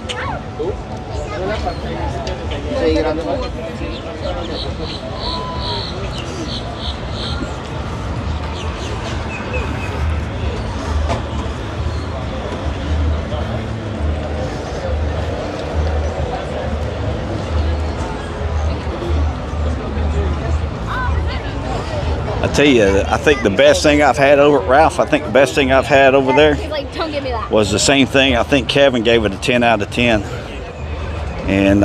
I tell you, I think the best thing I've had over at Ralph, I think the best thing I've had over there Like, don't give me that. was the same thing. I think Kevin gave it a 10 out of 10. And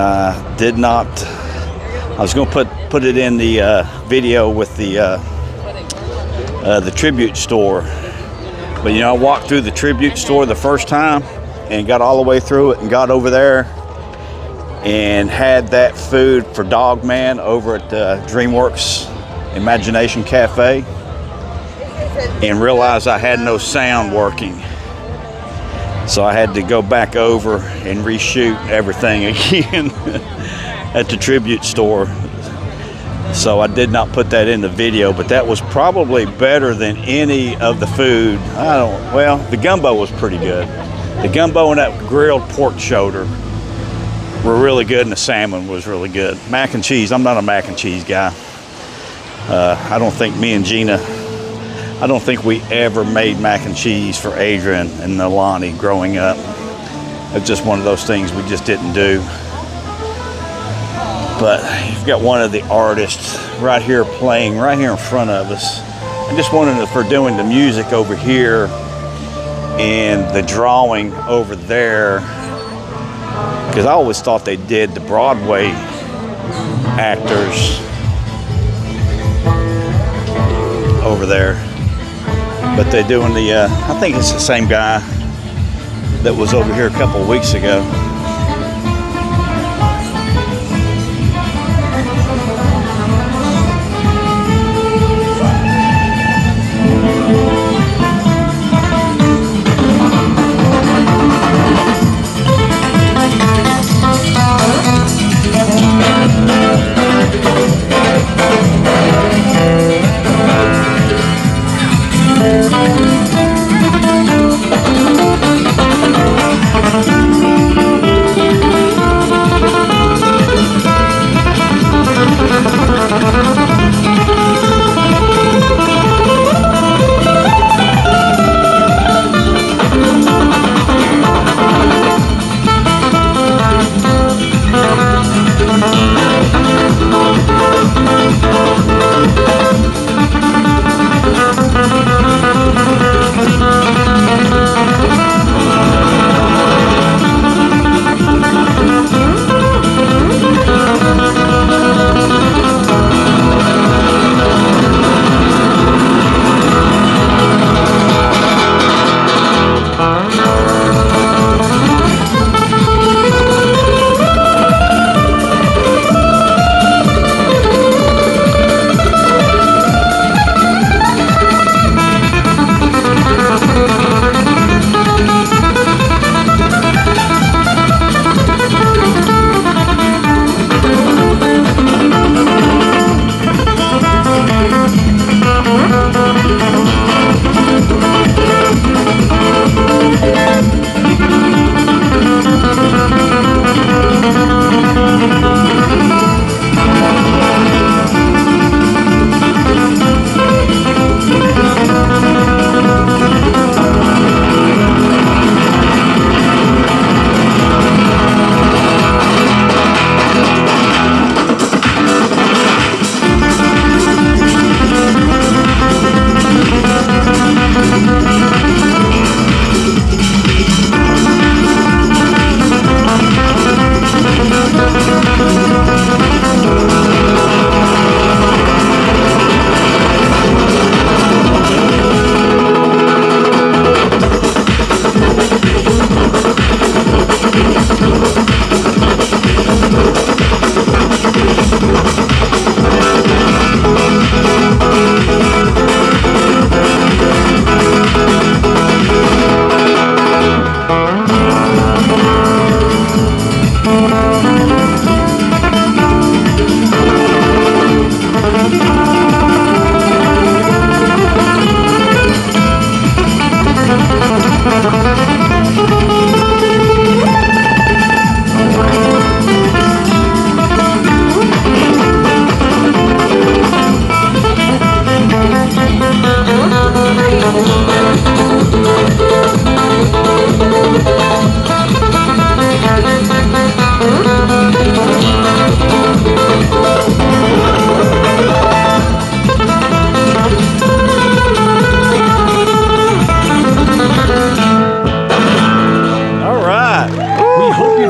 did not, I was going to put it in the video with the tribute store. But you know, I walked through the tribute store the first time and got all the way through it and got over there and had that food for Dog Man over at DreamWorks Imagination Cafe and realized I had no sound working. So I had to go back over and reshoot everything again at the tribute store. So I did not put that in the video, but that was probably better than any of the food. Well, the gumbo was pretty good. The gumbo and that grilled pork shoulder were really good, and the salmon was really good. Mac and cheese, I'm not a mac and cheese guy. I don't think me and Gina, I don't think we ever made mac and cheese for Adrian and Nalani growing up. It's just one of those things we just didn't do. But you've got one of the artists right here playing right here in front of us. I just wanted to, for doing the music over here and the drawing over there, because I always thought they did the Broadway actors over there, but they're doing the I think it's the same guy that was over here a couple of weeks ago.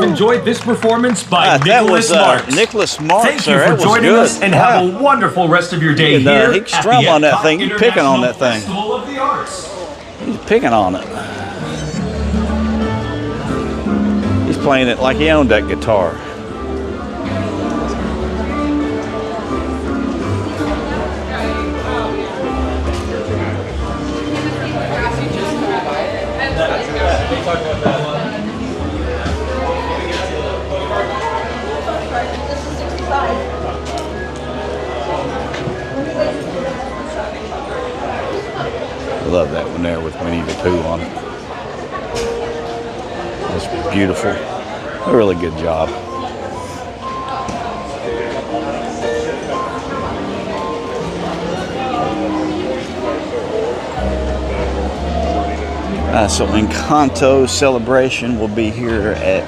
Enjoyed this performance by Nicholas Marks. Nicholas Marks. Thank you for joining us, and have a wonderful rest of your day here he can strum on that thing. He's picking on that thing. Festival of the Arts. He's picking on it. He's playing it like he owned that guitar. I love that one there with Winnie the Pooh on it. That's beautiful. A really good job. So Encanto celebration will be here at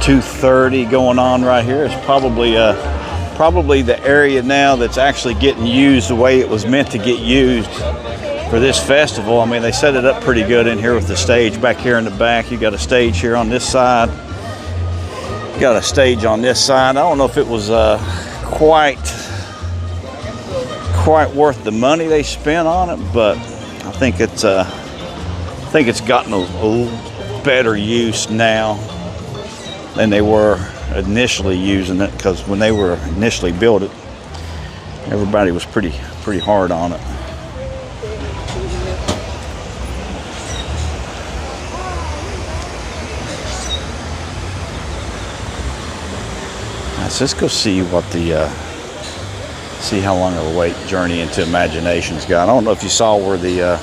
2:30 going on right here. It's probably the area now that's actually getting used the way it was meant to get used for this festival. I mean, they set it up pretty good in here with the stage back here in the back. You got a stage here on this side. You got a stage on this side. I don't know if it was quite worth the money they spent on it, but I think it's gotten a little better use now than they were initially using it, because when they were initially built it, everybody was pretty hard on it. So let's go see what see how long of a wait Journey into Imagination's got. I don't know if you saw where the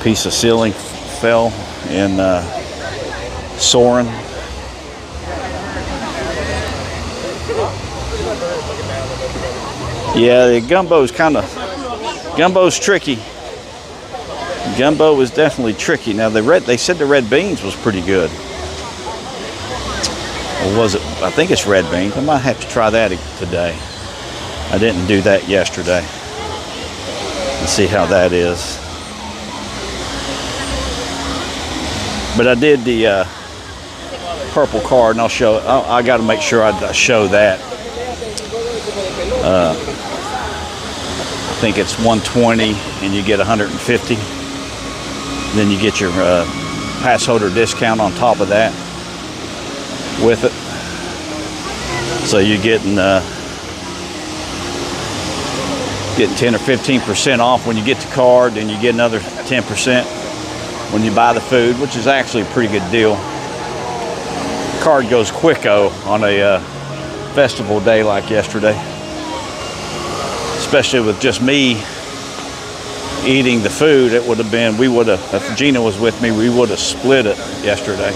piece of ceiling fell in Soarin'. Yeah, the gumbo's tricky. Gumbo was definitely tricky. Now they said the red beans was pretty good. Or was it? I think it's red beans. I might have to try that today. I didn't do that yesterday. Let's see how that is. But I did the purple card, and I'll show it. I got to make sure I show that. I think it's 120, and you get 150. Then you get your pass holder discount on top of that with it. So you're getting 10 or 15% off when you get the card, and you get another 10% when you buy the food, which is actually a pretty good deal. Card goes quicko on a festival day like yesterday, especially with just me eating the food. It would have been, if Gina was with me, we would have split it yesterday.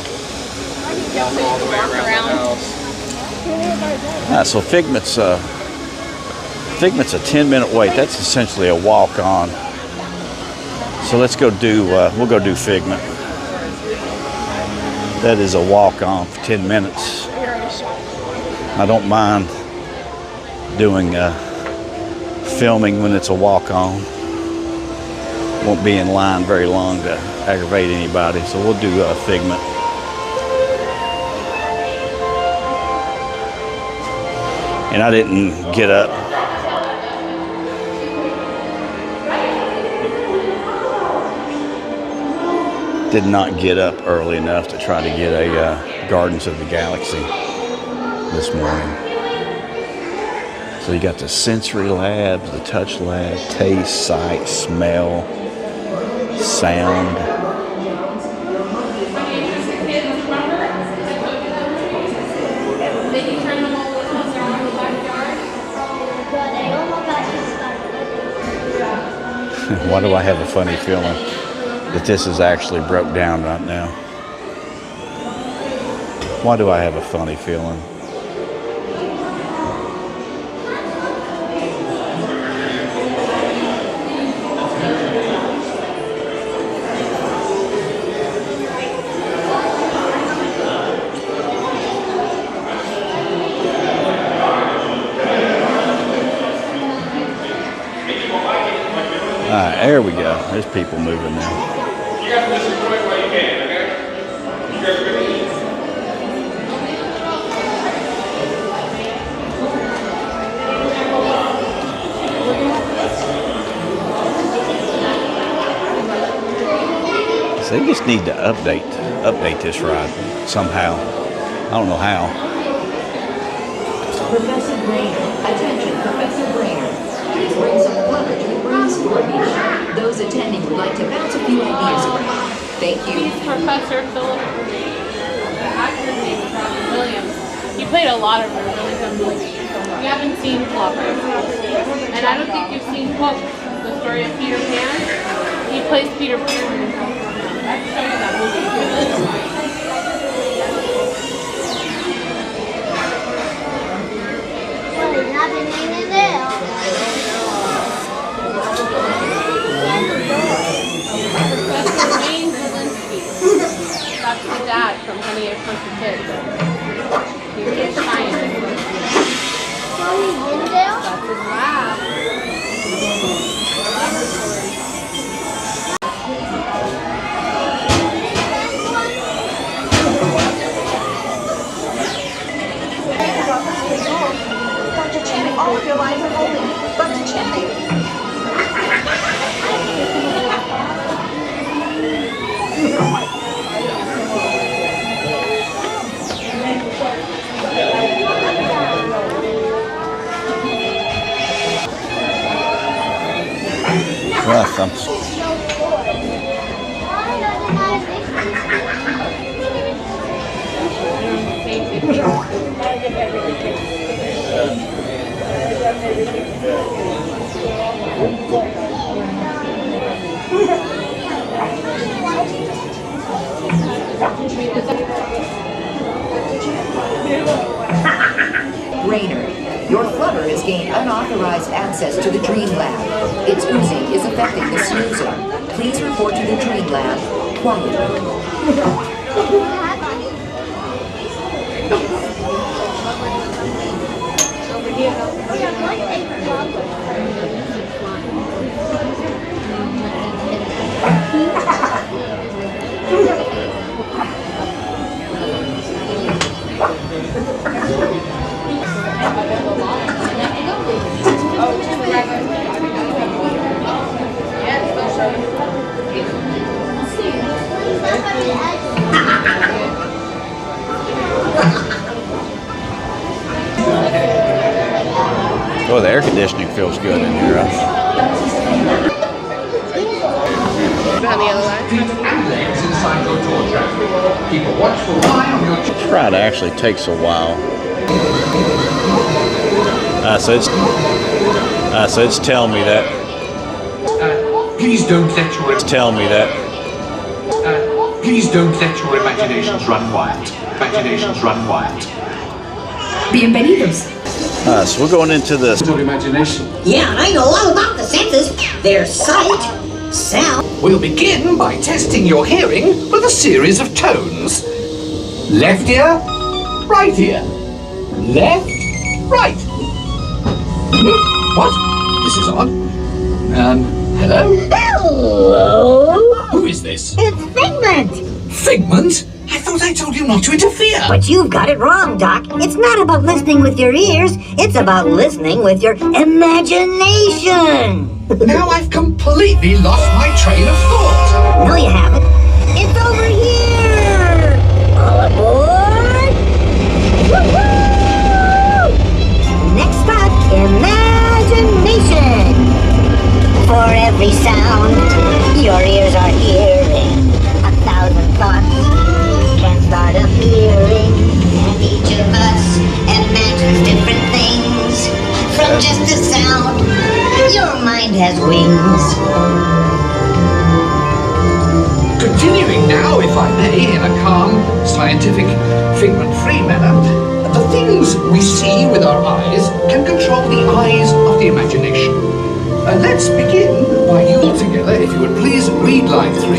So Figment's a 10-minute wait. That's essentially a walk-on. So let's go do, we'll go do Figment. That is a walk-on for 10 minutes. I don't mind doing filming when it's a walk-on. Won't be in line very long to aggravate anybody. So we'll do Figment. And I didn't get up. Did not get up early enough to try to get a Gardens of the Galaxy this morning. So you got the sensory labs, the touch lab, taste, sight, smell, sound. Why do I have a funny feeling? that this is actually broke down right now. Why do I have a funny feeling? There we go. There's people moving now. You got to listen to it while you can, okay? So they just need to update this ride somehow. I don't know how. Professor Brainerd, attention, Professor Brainerd. Please bring some clutter to the ground floor meeting. Those attending would like to bounce a few ideas around. Thank you. He's Professor Philip. The actor's name is Robin Williams. He played a lot of really good movies. You haven't seen Flubber. And I don't think you've seen Hook, the story of Peter Pan. He plays Peter Pan in California. I have to show you that movie. That's the dad from Honey, I Shrunk the Kids. He was science. That's his lab. Dr. Channing, all of your lines are holding. Dr. Channing. Rough. Brainerd, your flubber has gained unauthorized access to the Dream Lab. Its oozing is affecting the snoozer. Please report to the Dream Lab quietly. Oh, the air conditioning feels good in here. On the other line. This ride actually takes a while. So it's telling me that. Please don't let your It's telling me that. please don't let your imaginations run wild. Imaginations run wild. Bienvenidos. So we're going into the Your imagination. Yeah, I know all about the senses. There's sight, sound. We'll begin by testing your hearing with a series of tones. Left ear, right ear. Left, right. What? This is odd. Hello? Hello? Who is this? It's Figment. Figment? I thought I told you not to interfere. But you've got it wrong, Doc. It's not about listening with your ears. It's about listening with your imagination. Now I've completely lost my train of thought. No, you haven't. It's over here. All aboard. Woo-hoo! Next stop, imagination. For every sound your ears are hearing, 1,000 thoughts can start appearing, and each of us imagines different things. From just a sound, your mind has wings. So, if I may, in a calm, scientific, figment-free manner, the things we see with our eyes can control the eyes of the imagination. Let's begin by you all together, if you would please read line 3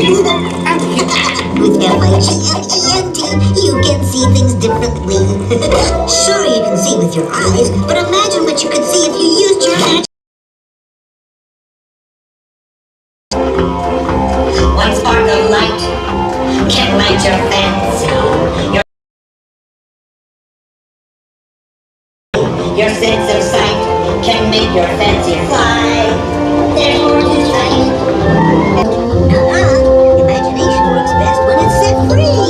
and hit. With F-I-G-M-E-N-T, you can see things differently. Sure, you can see with your eyes, but imagine what you could see if you used your imagination. One spark of light can light your fancy. Your sense of sight can make your fancy fly. There's more to sight. Imagination works best when it's set free.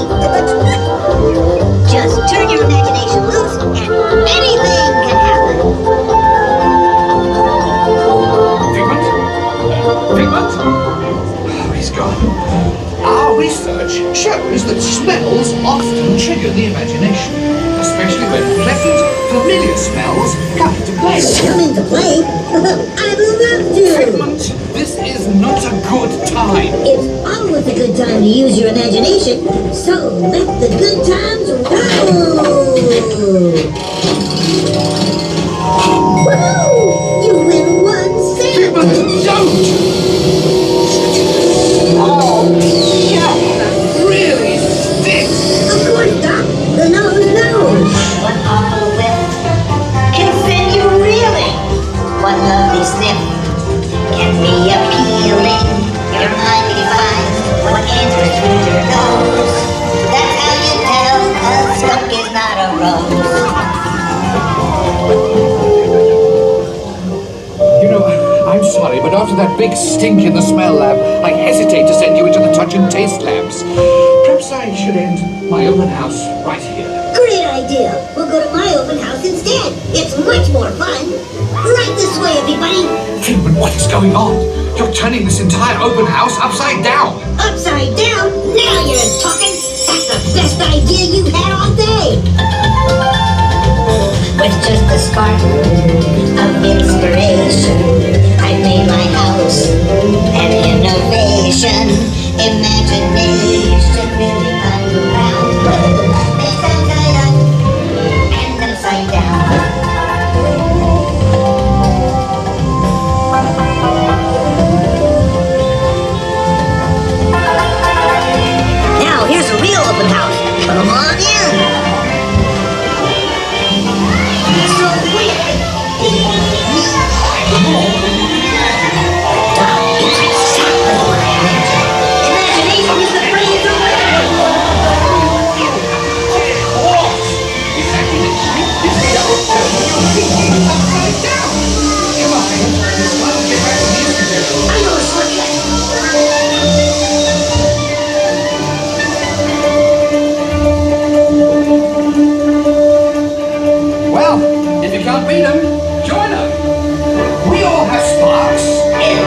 Just turn your imagination loose and anything can happen. Figment? Oh, he's gone. Our research shows that smells often trigger the imagination, especially when pleasant, familiar smells come into play. Come into play? I'd love to! Figment, this is not a good time. It's always a good time to use your imagination, so let the good times roll! Woohoo! You win one cent! Figment, don't! Oh, yeah, that really stinks! Of course, Doc. The nose knows. One awful whiff can send you reeling. One lovely sniff can be appealing. Your mind defines what enters through your nose. That's how you tell a skunk is not a rose. You know, I'm sorry, but after that big stink in the smell lab, I hesitate to send you into the touch and taste labs. Perhaps I should end my open house right here. Great idea. We'll go to my open house instead. It's much more fun. Right this way, everybody. Figment, what is going on? You're turning this entire open house upside down. Upside down? Now you're talking. That's the best idea you've had all day. With just a spark of inspiration, I made my house an innovation. Imagination really unbound. Makes them tie up and upside down. Now here's a real open house. Come on in. So weird. Imagination is the brains of Upside down. Come on, let's get back to the institute. I know a shortcut. Well, if you can't beat them, join them. We all have sparks.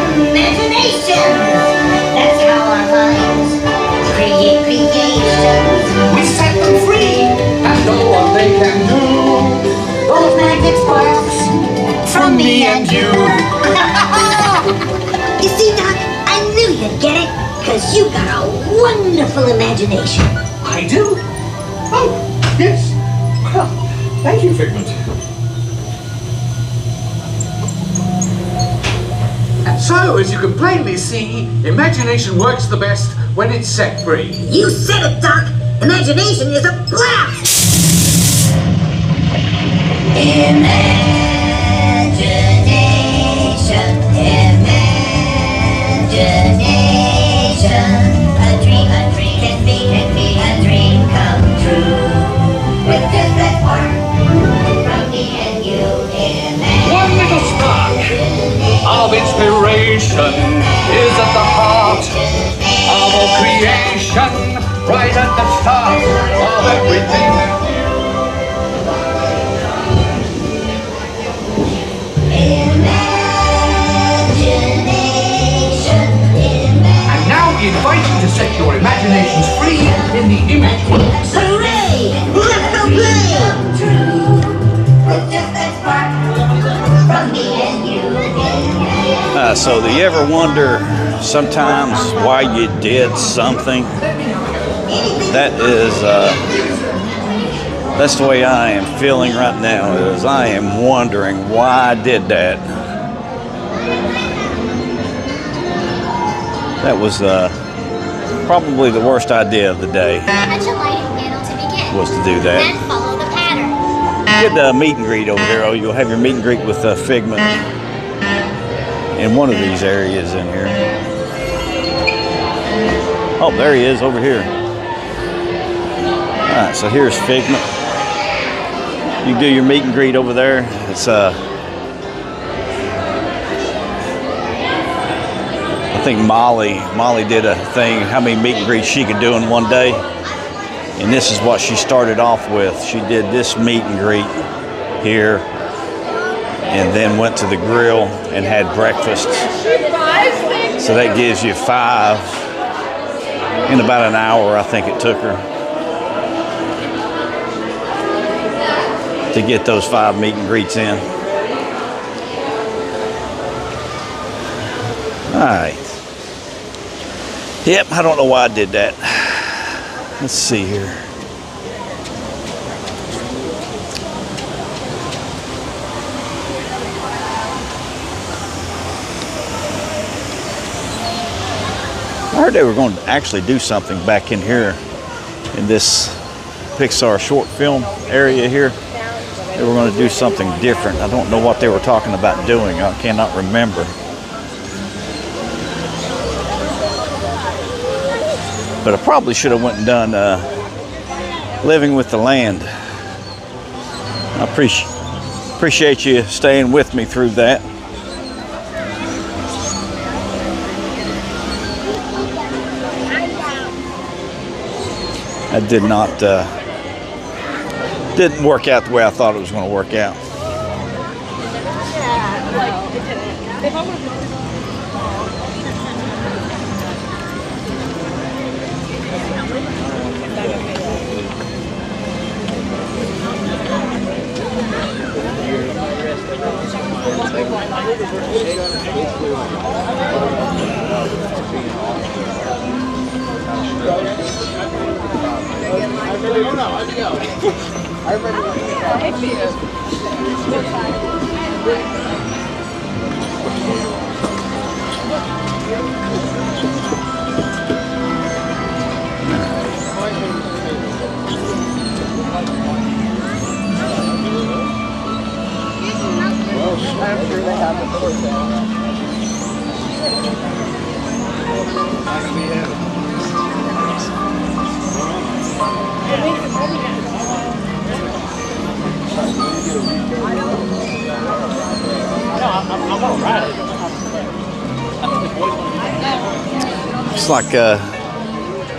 Imagination! That's how our minds create creations. We set them free and know what they can do. Those magic sparks from me and you. You see, Doc, I knew you'd get it, because you got a wonderful imagination. I do? Oh, yes. Well, thank you, Figment. So, as you can plainly see, imagination works the best when it's set free. You said it, Doc. Imagination is a blast. Imagination. A dream can be a dream come true. With just that spark from me and you. One little spark of inspiration is at the heart of all creation, right at the start of everything. And now we invite you to set your imaginations free in the image. Hooray! Let's go play! With just that spark from me and you. So do you ever wonder sometimes why you did something? That's the way I am feeling right now. Is I am wondering why I did that. That was probably the worst idea of the day. Was to do that. Then follow the pattern. Good meet and greet over here. Oh, you'll have your meet and greet with Figment in one of these areas in here. Oh, there he is over here. All right, so here's Figment. You can do your meet and greet over there. It's I think Molly did a thing, how many meet and greets she could do in one day. And this is what she started off with. She did this meet and greet here and then went to the grill and had breakfast. So that gives you 5 in about an hour, I think it took her to get those 5 meet and greets in. All right. Yep, I don't know why I did that. Let's see here. I heard they were going to actually do something back in here in this Pixar short film area here. They were going to do something different. I don't know what they were talking about doing. I cannot remember. But I probably should have went and done Living with the Land. I appreciate you staying with me through that. That didn't work out the way I thought it was going to work out. Looks like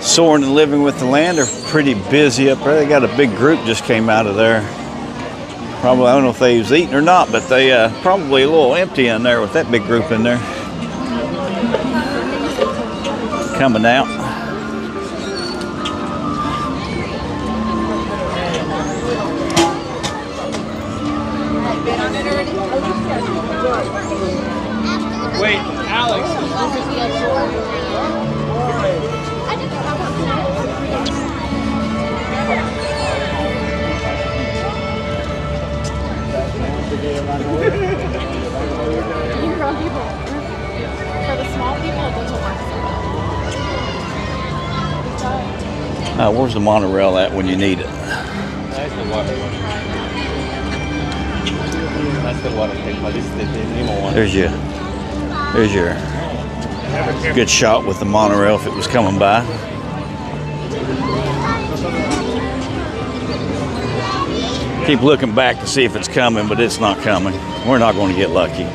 Soaring and Living with the Land are pretty busy up there. They got a big group just came out of there. Probably, I don't know if they was eating or not, but they probably a little empty in there with that big group in there. Coming out. Wait, Alex. Grown people. For the small people, it doesn't work. Where's the monorail at when you need it? That's the water one. That's the water thing, but this is the Nemo one. There's your good shot with the monorail if it was coming by. Keep looking back to see if it's coming, but it's not coming. We're not going to get lucky.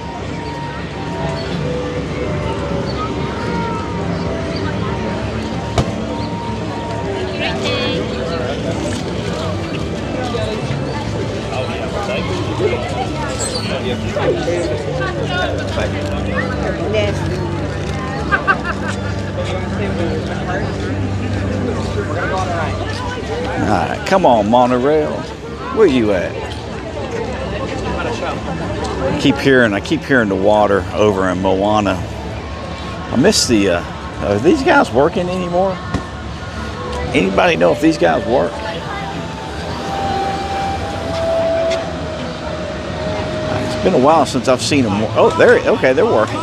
All right, come on, monorail. Where you at? I keep hearing the water over in Moana. I miss the. Are these guys working anymore? Anybody know if these guys work? It's been a while since I've seen them. Oh, okay, they're working.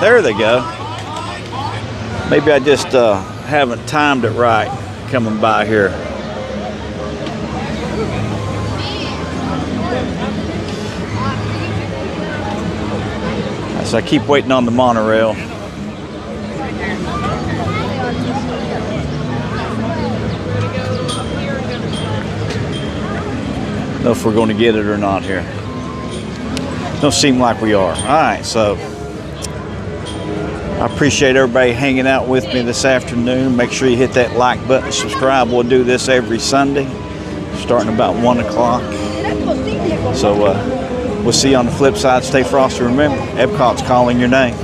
There they go. Maybe I just haven't timed it right coming by here. So I keep waiting on the monorail. Know if we're going to get it or not here. Don't seem like we are. All right, so I appreciate everybody hanging out with me this afternoon. Make sure you hit that like button, subscribe. We'll do this every Sunday, starting about 1 o'clock. So we'll see you on the flip side. Stay frosty. Remember, EPCOT's calling your name.